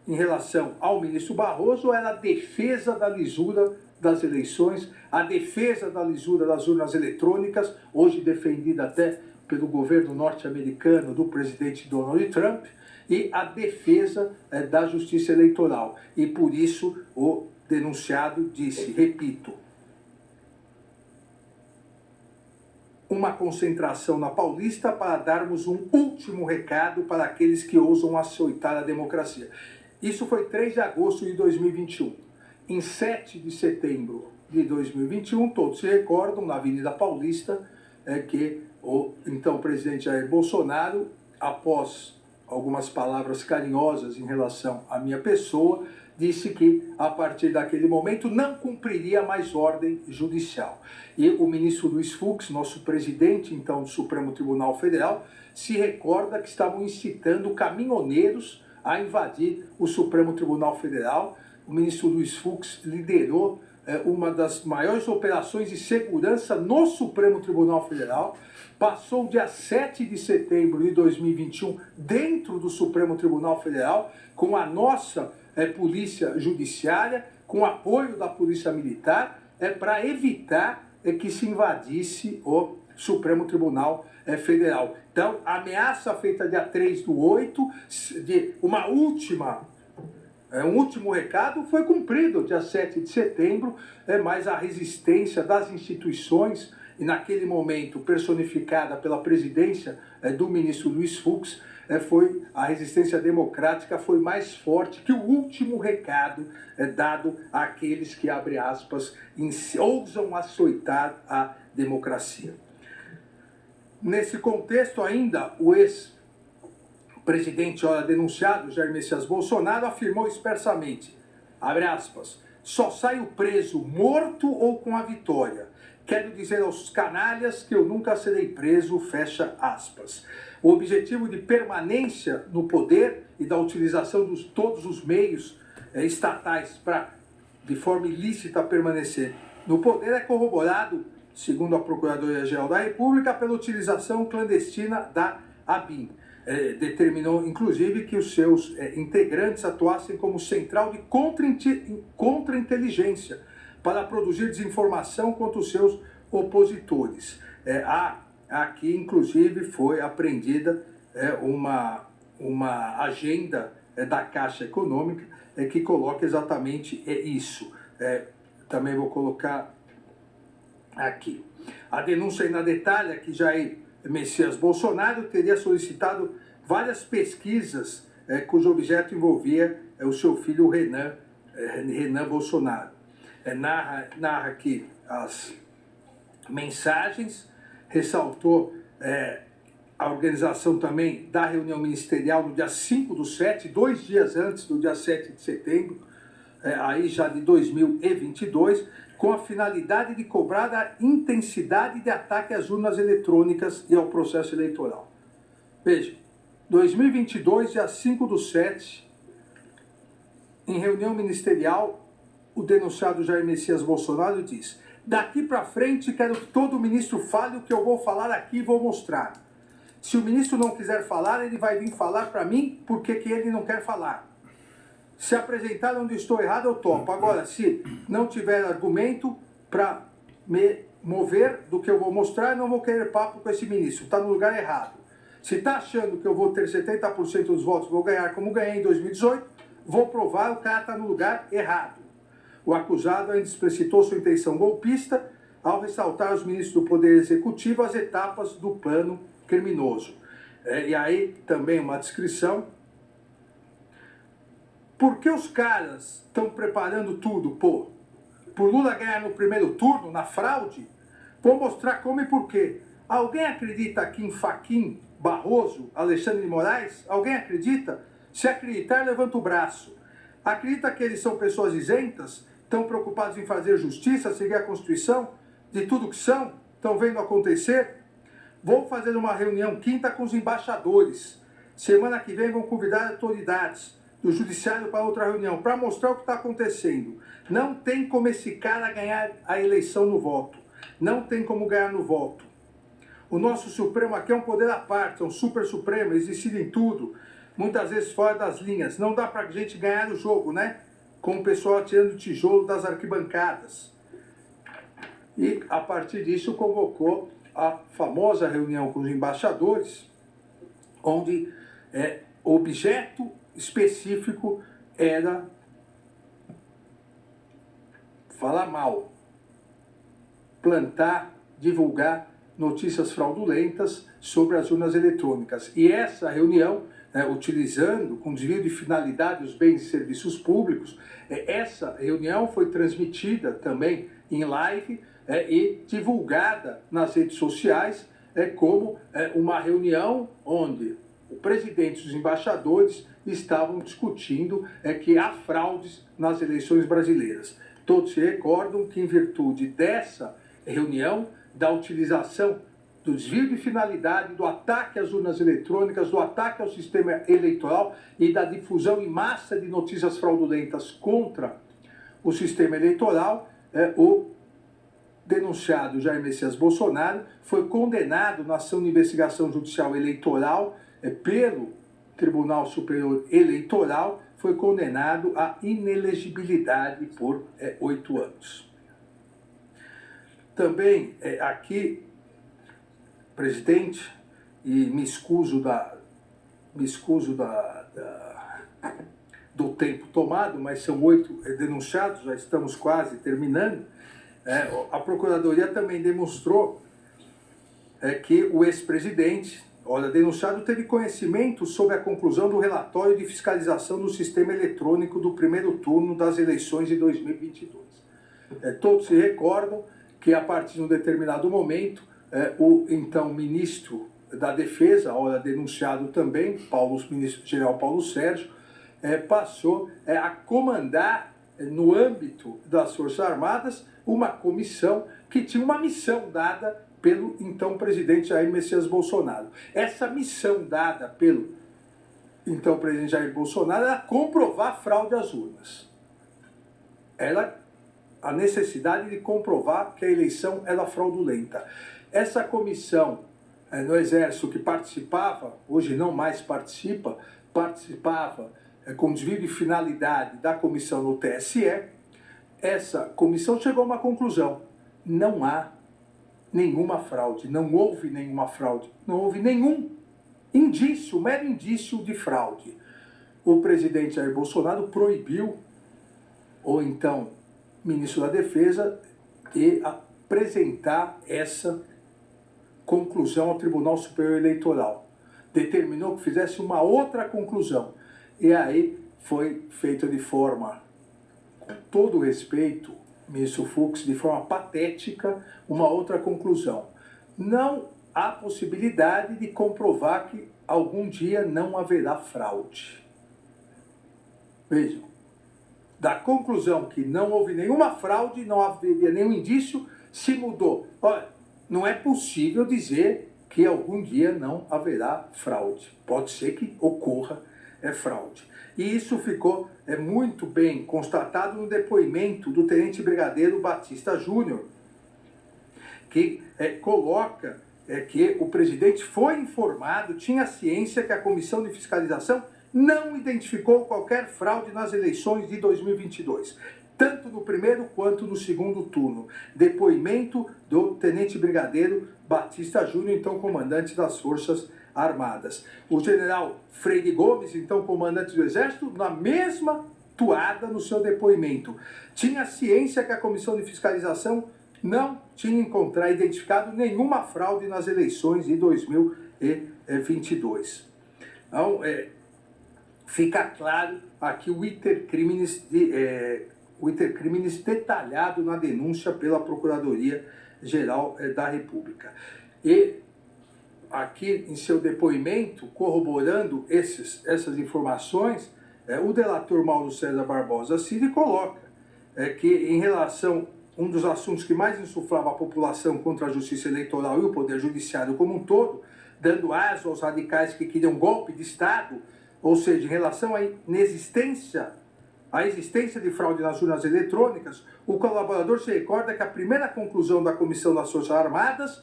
Speaker 1: em relação ao ministro Barroso era a defesa da lisura das eleições, a defesa da lisura das urnas eletrônicas, hoje defendida até pelo governo norte-americano do presidente Donald Trump, e a defesa da justiça eleitoral. E por isso o denunciado disse, repito, uma concentração na Paulista para darmos um último recado para aqueles que ousam açoitar a democracia. Isso foi 3 de agosto de 2021. Em 7 de setembro de 2021, todos se recordam, na Avenida Paulista, que o então presidente Jair Bolsonaro, após algumas palavras carinhosas em relação à minha pessoa, disse que, a partir daquele momento, não cumpriria mais ordem judicial. E o ministro Luiz Fux, nosso presidente, então, do Supremo Tribunal Federal, se recorda que estavam incitando caminhoneiros a invadir o Supremo Tribunal Federal. O ministro Luiz Fux liderou uma das maiores operações de segurança no Supremo Tribunal Federal, passou o dia 7 de setembro de 2021 dentro do Supremo Tribunal Federal, com a nossa Polícia Judiciária, com apoio da Polícia Militar, para evitar que se invadisse o Supremo Tribunal Federal. Então, a ameaça feita dia 3/8, de um último recado, foi cumprido dia 7 de setembro, mas a resistência das instituições, e naquele momento personificada pela presidência do ministro Luiz Fux, a resistência democrática foi mais forte que o último recado dado àqueles que, abre aspas, ousam açoitar a democracia. Nesse contexto ainda, o ex-presidente, ora denunciado, Jair Messias Bolsonaro, afirmou expressamente, abre aspas, só saio preso morto ou com a vitória. Quero dizer aos canalhas que eu nunca serei preso, fecha aspas. O objetivo de permanência no poder e da utilização de todos os meios estatais para, de forma ilícita, permanecer no poder é corroborado, segundo a Procuradoria-Geral da República, pela utilização clandestina da ABIN. Determinou, inclusive, que os seus integrantes atuassem como central de contra-inteligência para produzir desinformação contra os seus opositores. Aqui, inclusive, foi apreendida uma agenda da Caixa Econômica que coloca exatamente isso. Também vou colocar aqui. A denúncia ainda detalha que Jair Messias Bolsonaro teria solicitado várias pesquisas cujo objeto envolvia o seu filho Renan Bolsonaro. Narra aqui as mensagens, ressaltou a organização também da reunião ministerial no dia 5/7, 2 dias antes do dia 7 de setembro, aí já de 2022, com a finalidade de cobrar a intensidade de ataque às urnas eletrônicas e ao processo eleitoral. Veja, 2022, dia 5/7, em reunião ministerial, o denunciado Jair Messias Bolsonaro diz: daqui para frente quero que todo ministro fale o que eu vou falar aqui e vou mostrar. Se o ministro não quiser falar, ele vai vir falar para mim porque que ele não quer falar. Se apresentar onde estou errado, eu topo. Agora, se não tiver argumento para me mover do que eu vou mostrar, eu não vou querer papo com esse ministro. Está no lugar errado. Se está achando que eu vou ter 70% dos votos, vou ganhar como ganhei em 2018, vou provar, o cara está no lugar errado. O acusado ainda explicitou sua intenção golpista ao ressaltar aos ministros do Poder Executivo as etapas do plano criminoso. E aí também uma descrição. Por que os caras estão preparando tudo, pô? Por Lula ganhar no primeiro turno, na fraude? Vou mostrar como e por quê. Alguém acredita aqui em Fachin, Barroso, Alexandre de Moraes? Alguém acredita? Se acreditar, levanta o braço. Acredita que eles são pessoas isentas? Estão preocupados em fazer justiça, seguir a Constituição? De tudo que são? Estão vendo acontecer? Vou fazer uma reunião quinta com os embaixadores. Semana que vem vão convidar autoridades do Judiciário para outra reunião, para mostrar o que está acontecendo. Não tem como esse cara ganhar a eleição no voto. Não tem como ganhar no voto. O nosso Supremo aqui é um poder à parte, é um super Supremo, exercido em tudo, muitas vezes fora das linhas. Não dá para a gente ganhar o jogo, né? Com o pessoal atirando tijolo das arquibancadas. E, a partir disso, convocou a famosa reunião com os embaixadores, onde o objeto específico era falar mal, plantar, divulgar notícias fraudulentas sobre as urnas eletrônicas. E essa reunião, utilizando com desvio de finalidade os bens e serviços públicos, essa reunião foi transmitida também em live e divulgada nas redes sociais como uma reunião onde o presidente e os embaixadores estavam discutindo que há fraudes nas eleições brasileiras. Todos se recordam que, em virtude dessa reunião, da utilização do desvio de finalidade, do ataque às urnas eletrônicas, do ataque ao sistema eleitoral e da difusão em massa de notícias fraudulentas contra o sistema eleitoral, o denunciado Jair Messias Bolsonaro foi condenado na ação de investigação judicial eleitoral pelo Tribunal Superior Eleitoral, foi condenado à inelegibilidade por 8 anos. Também aqui, presidente, e me excuso do tempo tomado, mas são 8 denunciados, já estamos quase terminando. A Procuradoria também demonstrou que o ex-presidente, denunciado, teve conhecimento sobre a conclusão do relatório de fiscalização do sistema eletrônico do primeiro turno das eleições de 2022. Todos se recordam que, a partir de um determinado momento, o então ministro da Defesa, denunciado também, ministro-general Paulo Sérgio, passou a comandar, no âmbito das Forças Armadas, uma comissão que tinha uma missão dada pelo então presidente Jair Messias Bolsonaro. Essa missão dada pelo então presidente Jair Bolsonaro era comprovar fraude às urnas. Era a necessidade de comprovar que a eleição era fraudulenta. Essa comissão no Exército que participava, hoje não mais participava com desvio de finalidade da comissão no TSE, essa comissão chegou a uma conclusão: não há nenhuma fraude, não houve nenhuma fraude, não houve nenhum indício, mero indício de fraude. O presidente Jair Bolsonaro proibiu o então ministro da Defesa de apresentar essa conclusão ao Tribunal Superior Eleitoral. Determinou que fizesse uma outra conclusão. E aí foi feita de forma, com todo o respeito, ministro Fux, de forma patética, uma outra conclusão. Não há possibilidade de comprovar que algum dia não haverá fraude. Vejam, da conclusão que não houve nenhuma fraude, não haveria nenhum indício, se mudou. Olha, não é possível dizer que algum dia não haverá fraude. Pode ser que ocorra fraude. E isso ficou muito bem constatado no depoimento do tenente brigadeiro Batista Júnior, que coloca que o presidente foi informado, tinha ciência que a Comissão de Fiscalização não identificou qualquer fraude nas eleições de 2022, tanto no primeiro quanto no segundo turno. Depoimento do tenente brigadeiro Batista Júnior, então comandante das Forças Armadas. O general Freire Gomes, então comandante do Exército, na mesma toada no seu depoimento. Tinha ciência que a Comissão de Fiscalização não tinha identificado nenhuma fraude nas eleições de 2022. Então, fica claro aqui o iter criminis detalhado na denúncia pela Procuradoria-Geral da República. E aqui em seu depoimento, corroborando essas informações, o delator Mauro César Barbosa Cid coloca que, em relação a um dos assuntos que mais insuflava a população contra a justiça eleitoral e o poder judiciário como um todo, dando aso aos radicais que queriam golpe de Estado, ou seja, em relação à existência de fraude nas urnas eletrônicas, o colaborador se recorda que a primeira conclusão da Comissão das Forças Armadas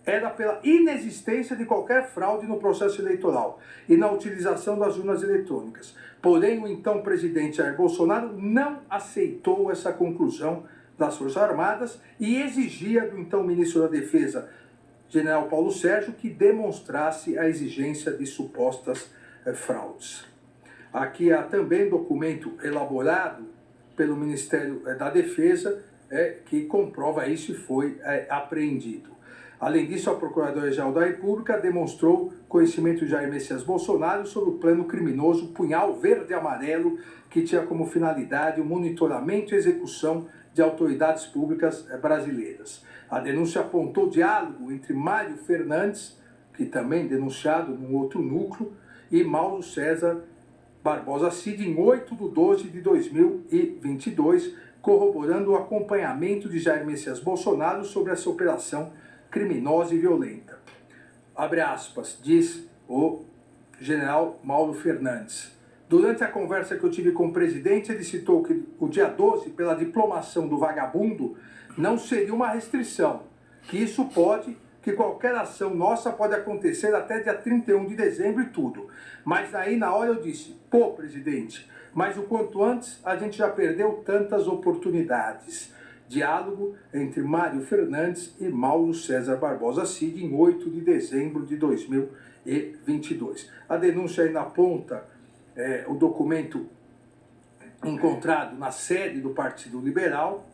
Speaker 1: era pela inexistência de qualquer fraude no processo eleitoral e na utilização das urnas eletrônicas. Porém, o então presidente Jair Bolsonaro não aceitou essa conclusão das Forças Armadas e exigia do então ministro da Defesa, general Paulo Sérgio, que demonstrasse a exigência de supostas fraudes. Aqui há também documento elaborado pelo Ministério da Defesa que comprova isso e foi apreendido. Além disso, a Procuradoria-Geral da República demonstrou conhecimento de Jair Messias Bolsonaro sobre o plano criminoso Punhal Verde e Amarelo, que tinha como finalidade o monitoramento e execução de autoridades públicas brasileiras. A denúncia apontou diálogo entre Mário Fernandes, que também denunciado num outro núcleo, e Mauro César Barbosa Cid em 8/12/2022, corroborando o acompanhamento de Jair Messias Bolsonaro sobre essa operação criminosa e violenta. Abre aspas, diz o general Mauro Fernandes. Durante a conversa que eu tive com o presidente, ele citou que o dia 12, pela diplomação do vagabundo, não seria uma restrição, que isso pode, que qualquer ação nossa pode acontecer até dia 31 de dezembro e tudo. Mas aí na hora eu disse, pô, presidente, mas o quanto antes a gente já perdeu tantas oportunidades. Diálogo entre Mário Fernandes e Mauro César Barbosa Cid em 8 de dezembro de 2022. A denúncia ainda aponta o documento encontrado na sede do Partido Liberal.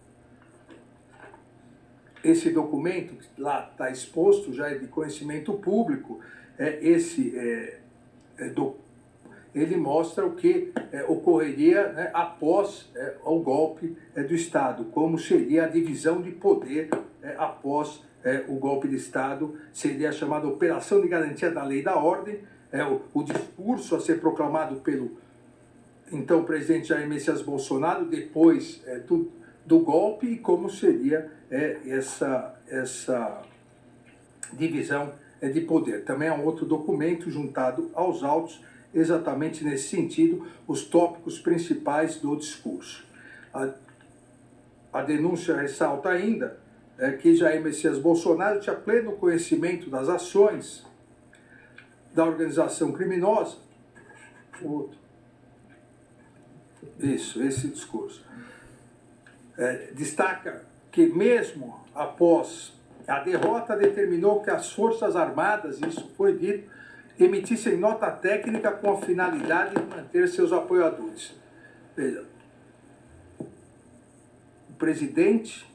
Speaker 1: Esse documento, que lá está exposto, já é de conhecimento público, ele mostra o que ocorreria após o golpe do Estado, como seria a divisão de poder após o golpe de Estado, seria a chamada Operação de Garantia da Lei e da Ordem, o discurso a ser proclamado pelo então presidente Jair Messias Bolsonaro depois do golpe e como seria essa divisão de poder. Também é um outro documento juntado aos autos, exatamente nesse sentido, os tópicos principais do discurso. A denúncia ressalta ainda que Jair Messias Bolsonaro tinha pleno conhecimento das ações da organização criminosa. Esse discurso. Destaca que mesmo após a derrota determinou que as Forças Armadas, isso foi dito, emitissem nota técnica com a finalidade de manter seus apoiadores. Veja, o presidente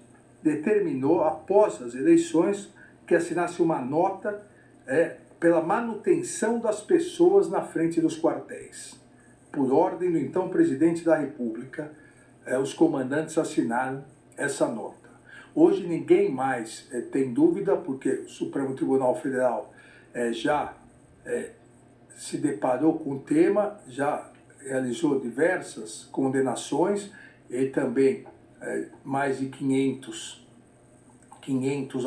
Speaker 1: determinou, após as eleições, que assinasse uma nota pela manutenção das pessoas na frente dos quartéis. Por ordem do então presidente da República, os comandantes assinaram essa nota. Hoje ninguém mais tem dúvida, porque o Supremo Tribunal Federal já se deparou com o tema, já realizou diversas condenações e também mais de 500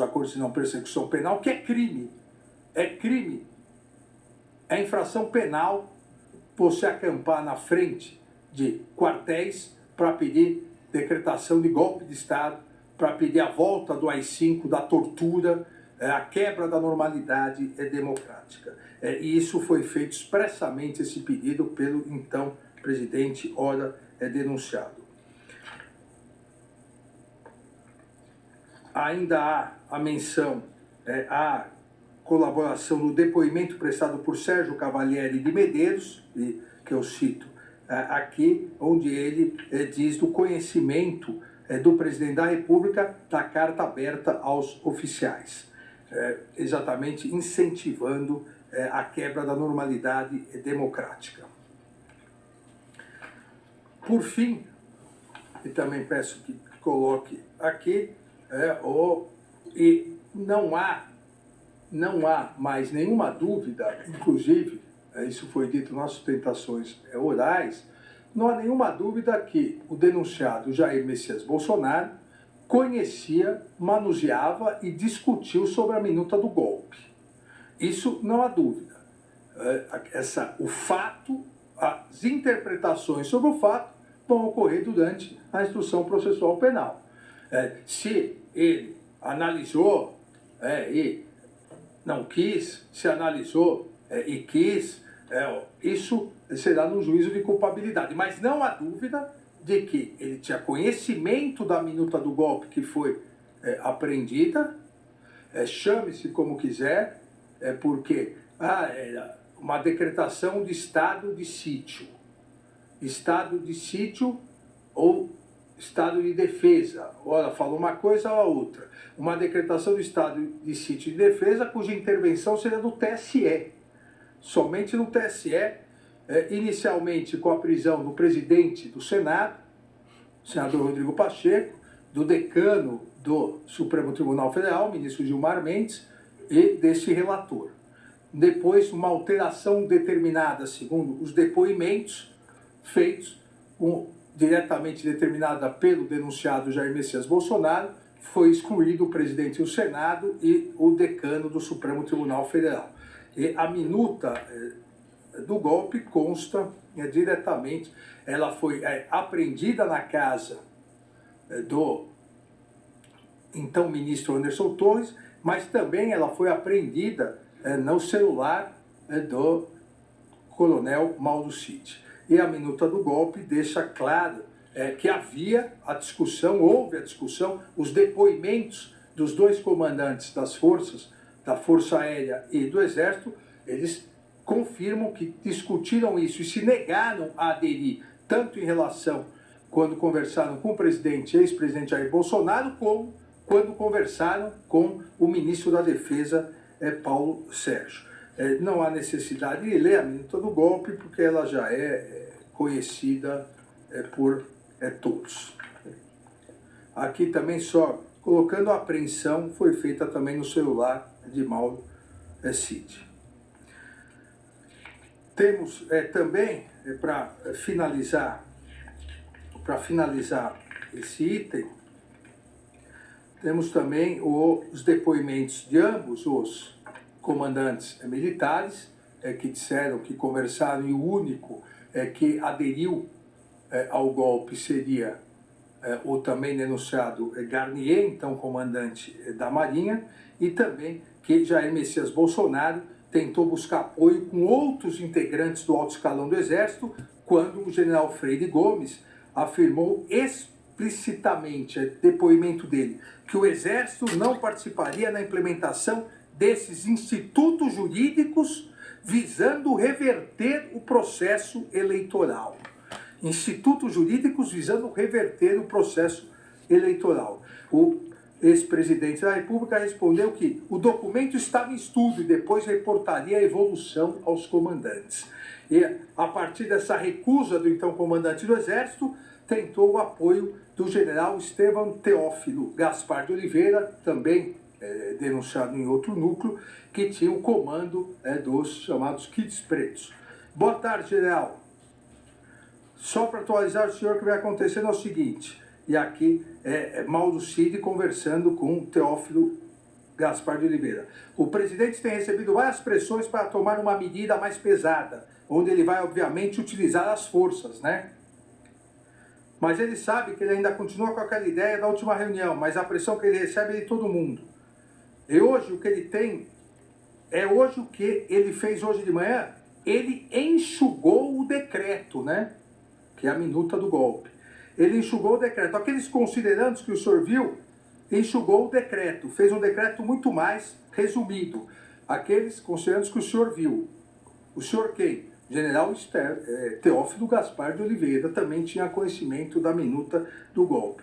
Speaker 1: acordos de não persecução penal, que é crime. É crime. É infração penal você acampar na frente de quartéis para pedir decretação de golpe de Estado, para pedir a volta do AI-5, da tortura, a quebra da normalidade democrática. E isso foi feito expressamente, esse pedido, pelo então presidente, ora denunciado. Ainda há a menção, à colaboração no depoimento prestado por Sérgio Cavalieri de Medeiros, que eu cito aqui, onde ele diz do conhecimento do presidente da República da carta aberta aos oficiais, exatamente incentivando a quebra da normalidade democrática. Por fim, e também peço que coloque aqui, e não há mais nenhuma dúvida, inclusive, isso foi dito nas sustentações orais, não há nenhuma dúvida que o denunciado Jair Messias Bolsonaro conhecia, manuseava e discutiu sobre a minuta do golpe. Isso não há dúvida. O fato, as interpretações sobre o fato vão ocorrer durante a instrução processual penal. Se ele analisou e não quis, se analisou e quis, isso será no juízo de culpabilidade. Mas não há dúvida de que ele tinha conhecimento da minuta do golpe que foi apreendida, chame-se como quiser, porque era uma decretação de estado de sítio. Estado de sítio ou estado de defesa. Ora, falou uma coisa ou a outra. Uma decretação de estado de sítio e de defesa cuja intervenção seria do TSE. Somente no TSE, inicialmente com a prisão do presidente do Senado, o senador Rodrigo Pacheco, do decano do Supremo Tribunal Federal, ministro Gilmar Mendes, e desse relator. Depois, uma alteração determinada, segundo os depoimentos feitos, diretamente determinada pelo denunciado Jair Messias Bolsonaro, foi excluído o presidente do Senado e o decano do Supremo Tribunal Federal. E a minuta do golpe consta diretamente, ela foi apreendida na casa do então ministro Anderson Torres, mas também ela foi apreendida no celular do coronel Mauro Cid. E a minuta do golpe deixa claro que havia a discussão, houve a discussão, os depoimentos dos dois comandantes das forças, da Força Aérea e do Exército, eles confirmam que discutiram isso e se negaram a aderir, tanto em relação quando conversaram com o presidente, ex-presidente Jair Bolsonaro, como quando conversaram com o ministro da Defesa, Paulo Sérgio. Não há necessidade de ler a minuta do golpe, porque ela já é conhecida por todos. Aqui também só colocando a apreensão, foi feita também no celular de Mauro Cid. Temos também, para finalizar esse item, temos também os depoimentos de ambos os comandantes militares, que disseram que conversaram, e o único que aderiu ao golpe seria o também denunciado Garnier, então comandante da Marinha, e também que Jair Messias Bolsonaro tentou buscar apoio com outros integrantes do alto escalão do Exército, quando o general Freire Gomes afirmou explicitamente, depoimento dele, que o Exército não participaria na implementação desses institutos jurídicos visando reverter o processo eleitoral. Institutos jurídicos visando reverter o processo eleitoral. O ex-presidente da República respondeu que o documento estava em estudo e depois reportaria a evolução aos comandantes. E, a partir dessa recusa do então comandante do Exército, tentou o apoio do general Estevão Teófilo Gaspar de Oliveira, também denunciado em outro núcleo, que tinha o comando dos chamados kits pretos. Boa tarde, general. Só para atualizar o senhor, o que vai acontecendo é o seguinte, e aqui Mauro Cid conversando com Teófilo Gaspar de Oliveira. O presidente tem recebido várias pressões para tomar uma medida mais pesada, onde ele vai, obviamente, utilizar as forças, né? Mas ele sabe que ele ainda continua com aquela ideia da última reunião, mas a pressão que ele recebe é de todo mundo. E hoje o que ele tem, hoje o que ele fez hoje de manhã, ele enxugou o decreto, né? Que é a minuta do golpe. Ele enxugou o decreto. Aqueles considerandos que o senhor viu, enxugou o decreto, fez um decreto muito mais resumido. Aqueles considerandos que o senhor viu. O senhor quem? General Teófilo Gaspar de Oliveira também tinha conhecimento da minuta do golpe.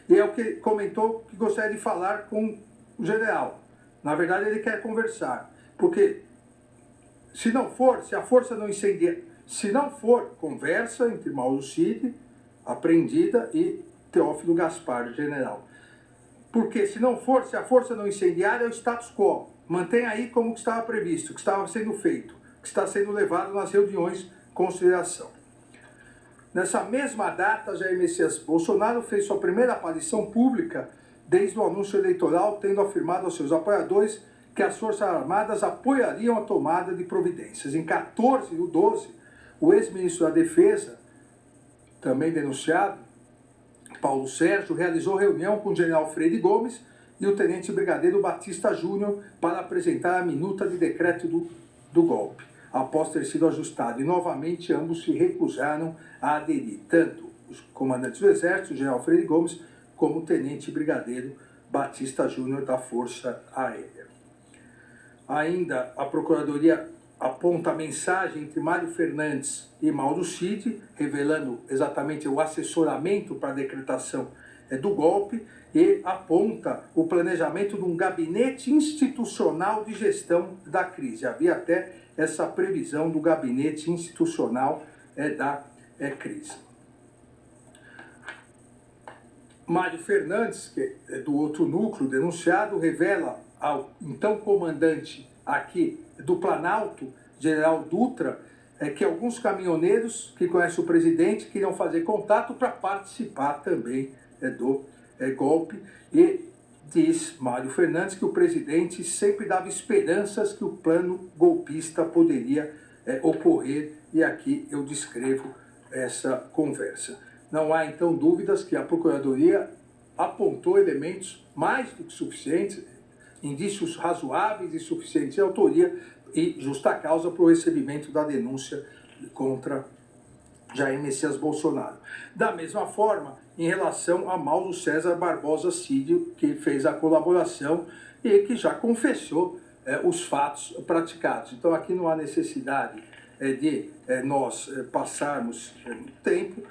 Speaker 1: E é o que comentou que gostaria de falar com o general. Na verdade, ele quer conversar. Porque, se não for, se a força não incendiar, se não for, conversa entre Mauro Cid, apreendida, e Teófilo Gaspar, general. Porque, se não for, se a força não incendiar, é o status quo. Mantém aí como que estava previsto, que estava sendo feito, que está sendo levado nas reuniões de consideração. Nessa mesma data, Jair Messias Bolsonaro fez sua primeira aparição pública desde o anúncio eleitoral, tendo afirmado aos seus apoiadores que as Forças Armadas apoiariam a tomada de providências. Em 14/12, o ex-ministro da Defesa, também denunciado, Paulo Sérgio, realizou reunião com o general Freire Gomes e o tenente brigadeiro Batista Júnior para apresentar a minuta de decreto do golpe, após ter sido ajustado. E, novamente, ambos se recusaram a aderir, tanto os comandantes do Exército, o general Freire Gomes, como o tenente brigadeiro Batista Júnior da Força Aérea. Ainda, a Procuradoria aponta a mensagem entre Mário Fernandes e Mauro Cid, revelando exatamente o assessoramento para a decretação do golpe, e aponta o planejamento de um gabinete institucional de gestão da crise. Havia até essa previsão do gabinete institucional da crise. Mário Fernandes, que é do outro núcleo denunciado, revela ao então comandante aqui do Planalto, general Dutra, que alguns caminhoneiros que conhecem o presidente queriam fazer contato para participar também do golpe, e diz Mário Fernandes que o presidente sempre dava esperanças que o plano golpista poderia ocorrer, e aqui eu descrevo essa conversa. Não há, então, dúvidas que a Procuradoria apontou elementos mais do que suficientes, indícios razoáveis e suficientes de autoria e justa causa para o recebimento da denúncia contra Jair Messias Bolsonaro. Da mesma forma, em relação a Mauro César Barbosa Cid, que fez a colaboração e que já confessou os fatos praticados. Então, aqui não há necessidade de nós passarmos tempo.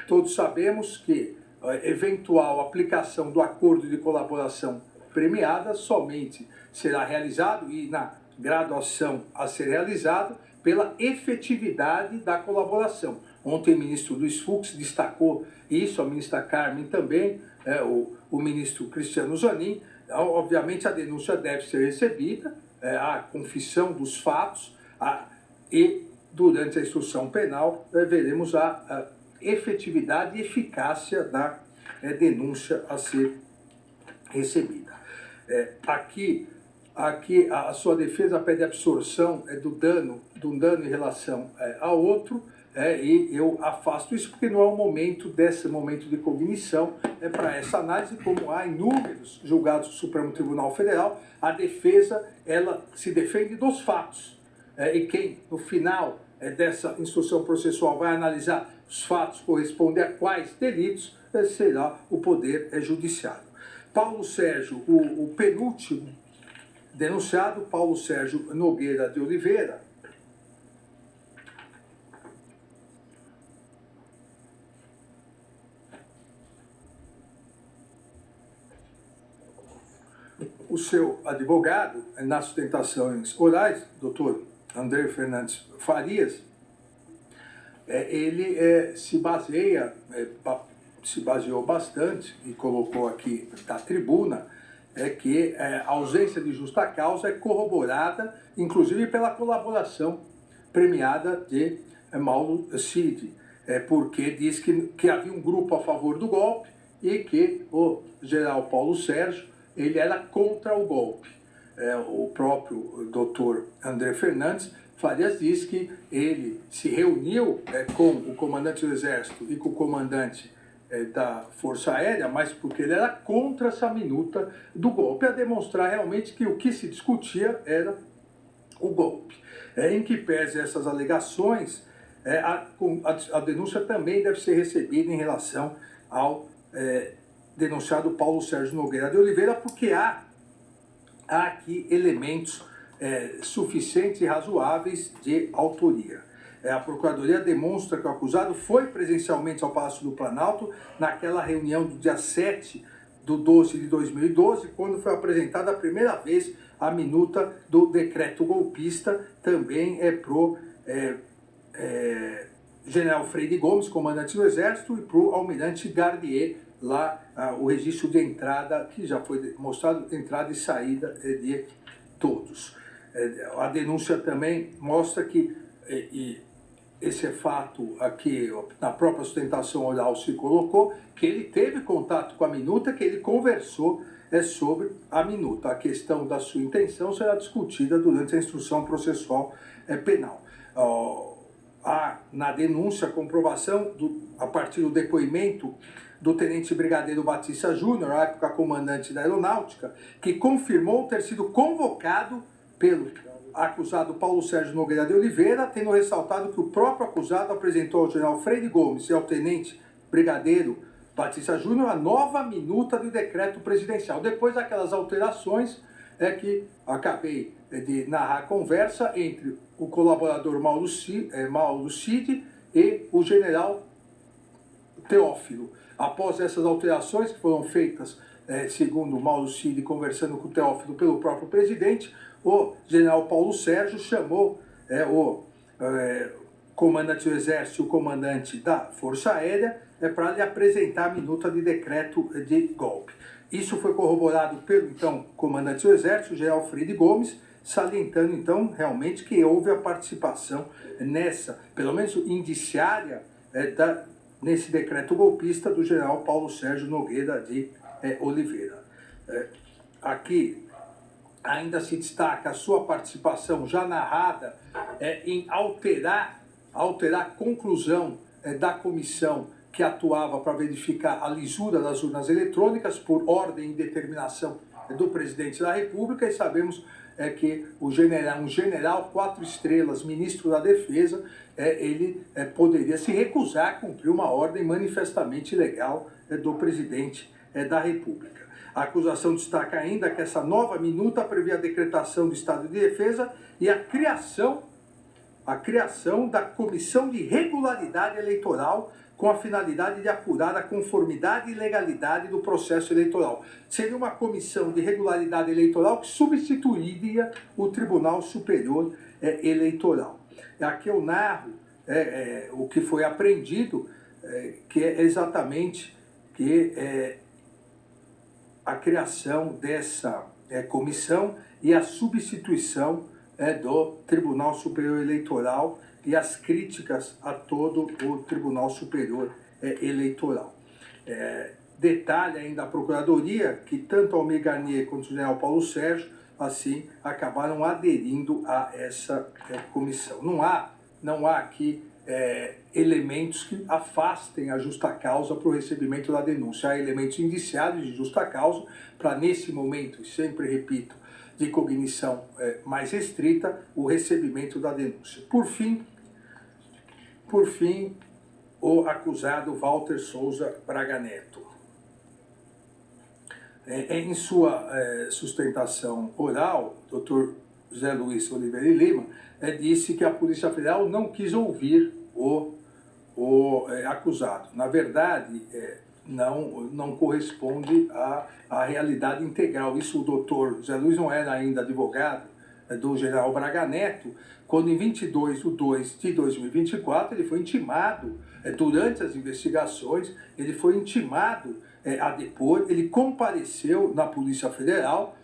Speaker 1: Todos sabemos que a eventual aplicação do acordo de colaboração premiada somente será realizado, e na graduação a ser realizado, pela efetividade da colaboração. Ontem o ministro Luiz Fux destacou isso, a ministra Carmen também, o ministro Cristiano Zanin. Então, obviamente a denúncia deve ser recebida, a confissão dos fatos, e durante a instrução penal veremos a efetividade e eficácia da denúncia a ser recebida. Aqui a sua defesa pede absorção de um dano em relação a outro, e eu afasto isso porque não é o momento desse momento de cognição para essa análise, como há inúmeros julgados do Supremo Tribunal Federal. A defesa, ela se defende dos fatos, e quem, no final dessa instrução processual, vai analisar os fatos, corresponder a quais delitos, será o Poder Judiciário. Paulo Sérgio, o penúltimo denunciado, Paulo Sérgio Nogueira de Oliveira, o seu advogado, nas sustentações orais, doutor André Fernandes Farias, ele se baseou bastante, e colocou aqui da tribuna, que a ausência de justa causa é corroborada, inclusive pela colaboração premiada de Mauro Cid, porque diz que havia um grupo a favor do golpe e que o general Paulo Sérgio ele era contra o golpe. O próprio doutor André Fernandes Farias diz que ele se reuniu com o comandante do Exército e com o comandante da Força Aérea, mas porque ele era contra essa minuta do golpe, a demonstrar realmente que o que se discutia era o golpe. Em que pese essas alegações, a denúncia também deve ser recebida em relação ao denunciado Paulo Sérgio Nogueira de Oliveira, porque há aqui elementos suficientes e razoáveis de autoria. A Procuradoria demonstra que o acusado foi presencialmente ao Palácio do Planalto naquela reunião do dia 7/12 de 2012, quando foi apresentada a primeira vez a minuta do decreto golpista, também pro general Freire Gomes, comandante do Exército, e pro almirante Garnier, lá o registro de entrada, que já foi mostrado, entrada e saída de todos. A denúncia também mostra que, e esse fato aqui, na própria sustentação oral se colocou, que ele teve contato com a minuta, que ele conversou sobre a minuta. A questão da sua intenção será discutida durante a instrução processual penal. há na denúncia a comprovação, a partir do depoimento do Tenente Brigadeiro Batista Júnior, à época comandante da Aeronáutica, que confirmou ter sido convocado pelo acusado Paulo Sérgio Nogueira de Oliveira, tendo ressaltado que o próprio acusado apresentou ao general Freire Gomes e ao Tenente Brigadeiro Batista Júnior a nova minuta do decreto presidencial. Depois daquelas alterações, é que acabei de narrar a conversa entre o colaborador Mauro Cid e o general Teófilo. Após essas alterações que foram feitas, segundo Mauro Cid, conversando com o Teófilo pelo próprio presidente, o general Paulo Sérgio chamou o comandante do Exército e o comandante da Força Aérea para lhe apresentar a minuta de decreto de golpe. Isso foi corroborado pelo, então, comandante do Exército, o general Freire Gomes, salientando, então, realmente que houve a participação nessa, pelo menos indiciária, nesse decreto golpista do general Paulo Sérgio Nogueira de Oliveira. Aqui ainda se destaca a sua participação já narrada em alterar a conclusão da comissão que atuava para verificar a lisura das urnas eletrônicas por ordem e determinação do presidente da República, e sabemos que um general 4 estrelas, ministro da Defesa, ele poderia se recusar a cumprir uma ordem manifestamente ilegal do presidente da República. A acusação destaca ainda que essa nova minuta prevê a decretação do estado de defesa e a criação da Comissão de Regularidade Eleitoral com a finalidade de apurar a conformidade e legalidade do processo eleitoral. Seria uma comissão de regularidade eleitoral que substituiria o Tribunal Superior Eleitoral. Aqui eu narro o que foi apreendido, que é exatamente a criação dessa comissão e a substituição do Tribunal Superior Eleitoral e as críticas a todo o Tribunal Superior Eleitoral. Detalhe ainda a Procuradoria que tanto Almir Garnier quanto o general Paulo Sérgio, assim, acabaram aderindo a essa comissão. Não há aqui elementos que afastem a justa causa para o recebimento da denúncia. Há elementos indiciários de justa causa para, nesse momento, e sempre repito, de cognição mais restrita, o recebimento da denúncia. Por fim, o acusado Walter Souza Braga Neto. Em sua sustentação oral, o Dr. José Luiz Oliveira e Lima disse que a Polícia Federal não quis ouvir o acusado. Na verdade, não corresponde à realidade integral. Isso o doutor José Luiz não era ainda advogado do general Braga Neto, quando em 22 de 2 de 2024 ele foi intimado, durante as investigações, ele foi intimado a depor, ele compareceu na Polícia Federal,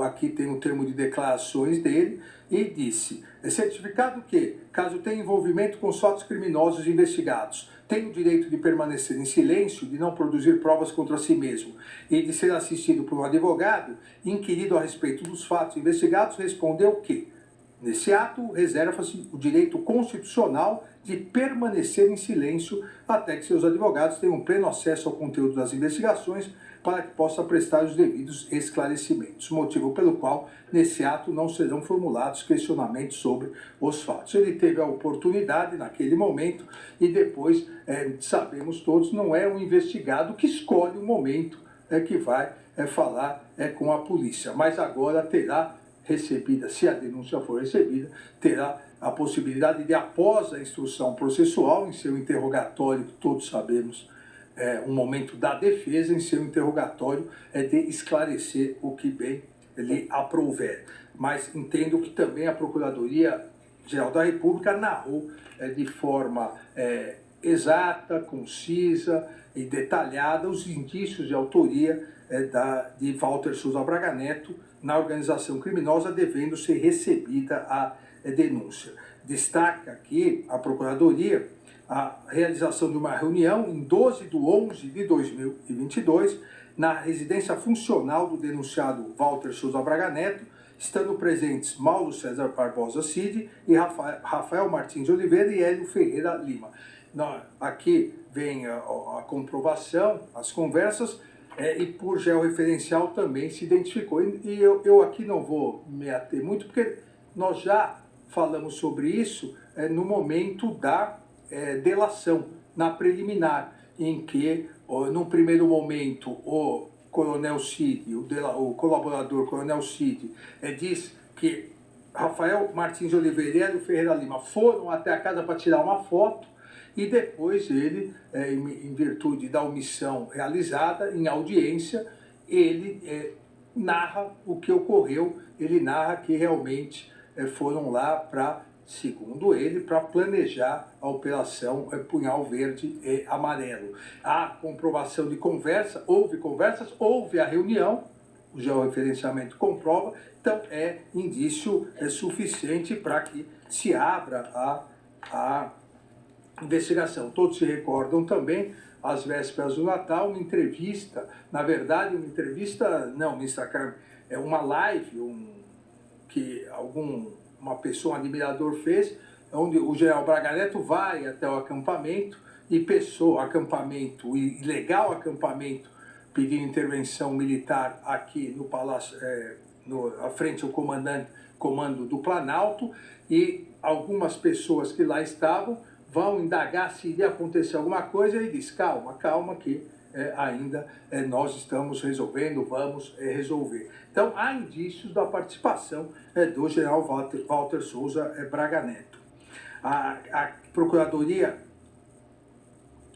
Speaker 1: aqui tem o termo de declarações dele, e disse, certificado que, caso tenha envolvimento com os fatos criminosos investigados, tem o direito de permanecer em silêncio, de não produzir provas contra si mesmo e de ser assistido por um advogado, inquirido a respeito dos fatos investigados, respondeu que, nesse ato, reserva-se o direito constitucional de permanecer em silêncio até que seus advogados tenham pleno acesso ao conteúdo das investigações para que possa prestar os devidos esclarecimentos, motivo pelo qual, nesse ato, não serão formulados questionamentos sobre os fatos. Ele teve a oportunidade naquele momento e depois, sabemos todos, não é o investigado que escolhe o momento que vai falar com a polícia, mas agora terá recebida, se a denúncia for recebida, terá a possibilidade de, após a instrução processual, em seu interrogatório, que todos sabemos, um momento da defesa, em seu interrogatório, de esclarecer o que bem lhe aprouver. Mas entendo que também a Procuradoria-Geral da República narrou de forma exata, concisa e detalhada os indícios de autoria de Walter Souza Braga Neto na organização criminosa, devendo ser recebida a denúncia. Destaca aqui a Procuradoria a realização de uma reunião em 12 de 11 de 2022 na residência funcional do denunciado Walter Souza Braga Neto, estando presentes Mauro César Barbosa Cid e Rafael Martins de Oliveira e Hélio Ferreira Lima. Aqui vem a comprovação, as conversas, e por georreferencial também se identificou. E eu aqui não vou me ater muito, porque nós já falamos sobre isso no momento da delação, na preliminar, em que, num primeiro momento, o Coronel Cid, o colaborador Coronel Cid, diz que Rafael Martins de Oliveira e Hélio Ferreira Lima foram até a casa para tirar uma foto, e depois ele, em virtude da omissão realizada, em audiência, ele narra o que ocorreu, ele narra que realmente foram lá para, segundo ele, para planejar a operação Punhal Verde e Amarelo. Há comprovação de conversa, houve a reunião, o georreferenciamento comprova, então é indício suficiente para que se abra a investigação. Todos se recordam também, às vésperas do Natal, uma entrevista, na verdade, uma entrevista, não, Mr. Carmen, é uma live, que uma pessoa, um admirador fez, onde o general Braga Neto vai até o acampamento, ilegal acampamento, pedindo intervenção militar aqui no Palácio, à frente ao comando do Planalto, e algumas pessoas que lá estavam vão indagar se iria acontecer alguma coisa, e ele diz, calma, que ainda nós estamos resolvendo, vamos resolver. Então, há indícios da participação do general Walter Souza Braga Neto. A Procuradoria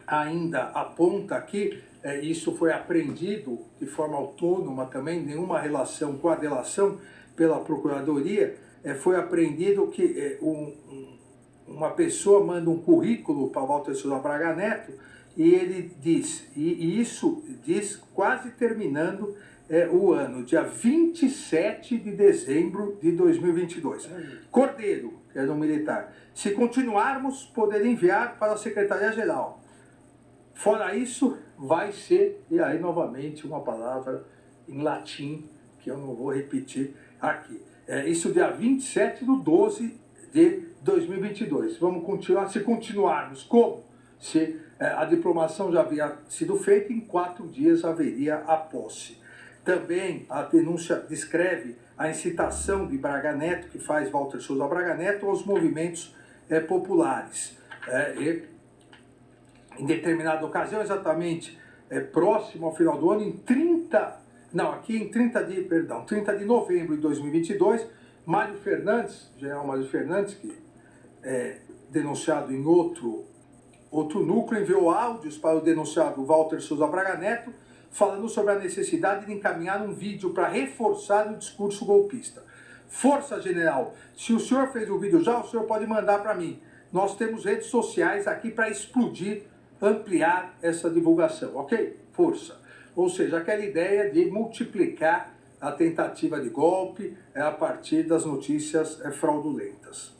Speaker 1: ainda aponta que isso foi apreendido de forma autônoma também, nenhuma relação com a delação pela Procuradoria, foi apreendido que uma pessoa manda um currículo para Walter Souza Braga Neto, e ele diz, e isso diz quase terminando o ano, dia 27 de dezembro de 2022. Cordeiro, que era um militar, se continuarmos, poder enviar para a Secretaria-Geral. Fora isso, vai ser, e aí novamente uma palavra em latim, que eu não vou repetir aqui. Isso dia 27 de 12 de 2022. Vamos continuar, se continuarmos como? Se a diplomação já havia sido feita, em 4 dias haveria a posse. Também a denúncia descreve a incitação de Braga Neto, que faz Walter Souza Braga Neto, aos movimentos populares. E, em determinada ocasião, exatamente próximo ao final do ano, em 30 de novembro de 2022, Mário Fernandes, general Mário Fernandes, que é denunciado em outro núcleo, enviou áudios para o denunciado Walter Souza Braga Neto, falando sobre a necessidade de encaminhar um vídeo para reforçar o discurso golpista. Força, general, se o senhor fez o vídeo já, o senhor pode mandar para mim. Nós temos redes sociais aqui para explodir, ampliar essa divulgação, ok? Força. Ou seja, aquela ideia de multiplicar a tentativa de golpe a partir das notícias fraudulentas.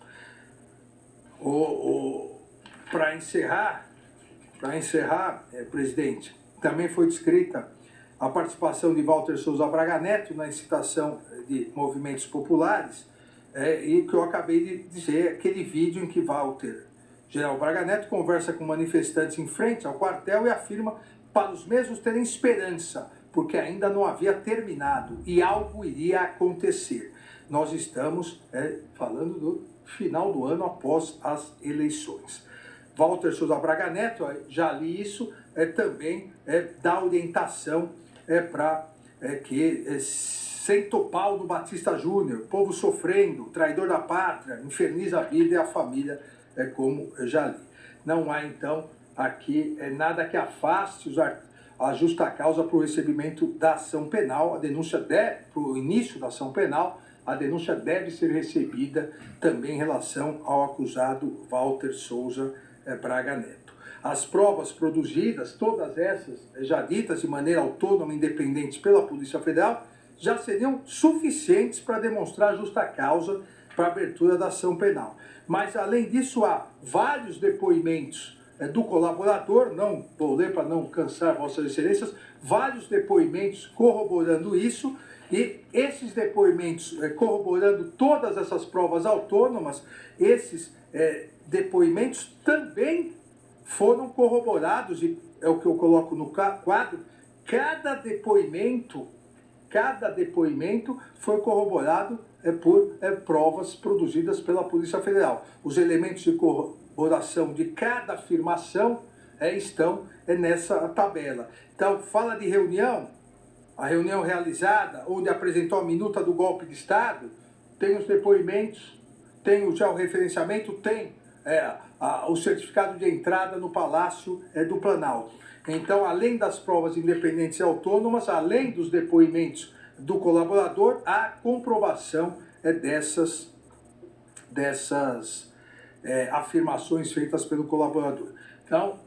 Speaker 1: Para encerrar, presidente, também foi descrita a participação de Walter Souza Braga Neto na incitação de movimentos populares, e que eu acabei de dizer, aquele vídeo em que general Braga Neto, conversa com manifestantes em frente ao quartel e afirma para os mesmos terem esperança, porque ainda não havia terminado e algo iria acontecer. Nós estamos falando do final do ano após as eleições. Walter Souza Braga Neto, já li isso, também dá orientação para que Sento Paulo Batista Júnior, povo sofrendo, traidor da pátria, inferniza a vida e a família, como eu já li. Não há, então, aqui nada que afaste a justa causa para o recebimento da ação penal, para o início da ação penal, a denúncia deve ser recebida também em relação ao acusado Walter Souza Braga Neto. As provas produzidas, todas essas já ditas de maneira autônoma e independente pela Polícia Federal, já seriam suficientes para demonstrar a justa causa para a abertura da ação penal. Mas, além disso, há vários depoimentos do colaborador, não vou ler para não cansar Vossas Excelências, vários depoimentos corroborando isso, e esses depoimentos corroborando todas essas provas autônomas, esses depoimentos também foram corroborados, e é o que eu coloco no quadro, cada depoimento foi corroborado por provas produzidas pela Polícia Federal. Os elementos de corroboração de cada afirmação estão nessa tabela. Então, fala de reunião, a reunião realizada, onde apresentou a minuta do golpe de Estado, tem os depoimentos, tem já o referenciamento, tem o certificado de entrada no Palácio do Planalto. Então, além das provas independentes e autônomas, além dos depoimentos do colaborador, há comprovação dessas afirmações feitas pelo colaborador. Então,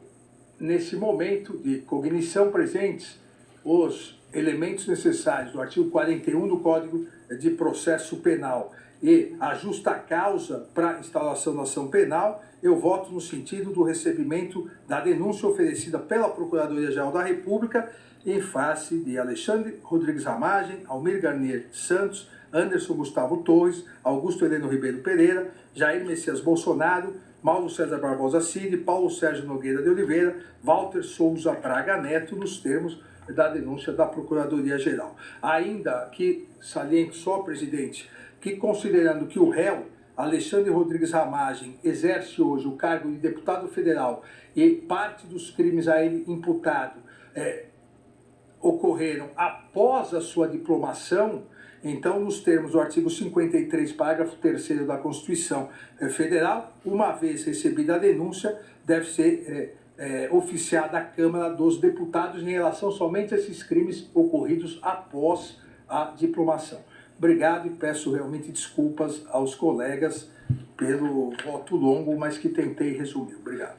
Speaker 1: nesse momento de cognição presentes, os elementos necessários do artigo 41 do Código de Processo Penal e a justa causa para instalação da ação penal, eu voto no sentido do recebimento da denúncia oferecida pela Procuradoria-Geral da República em face de Alexandre Rodrigues Ramagem, Almir Garnier Santos, Anderson Gustavo Torres, Augusto Heleno Ribeiro Pereira, Jair Messias Bolsonaro, Mauro César Barbosa Cid, Paulo Sérgio Nogueira de Oliveira, Walter Souza Braga Neto, nos termos da denúncia da Procuradoria-Geral. Ainda que saliento só, presidente, que considerando que o réu, Alexandre Rodrigues Ramagem, exerce hoje o cargo de deputado federal e parte dos crimes a ele imputado ocorreram após a sua diplomação, então, nos termos do artigo 53, parágrafo 3º da Constituição Federal, uma vez recebida a denúncia, deve ser oficiada à Câmara dos Deputados em relação somente a esses crimes ocorridos após a diplomação. Obrigado e peço realmente desculpas aos colegas pelo voto longo, mas que tentei resumir. Obrigado.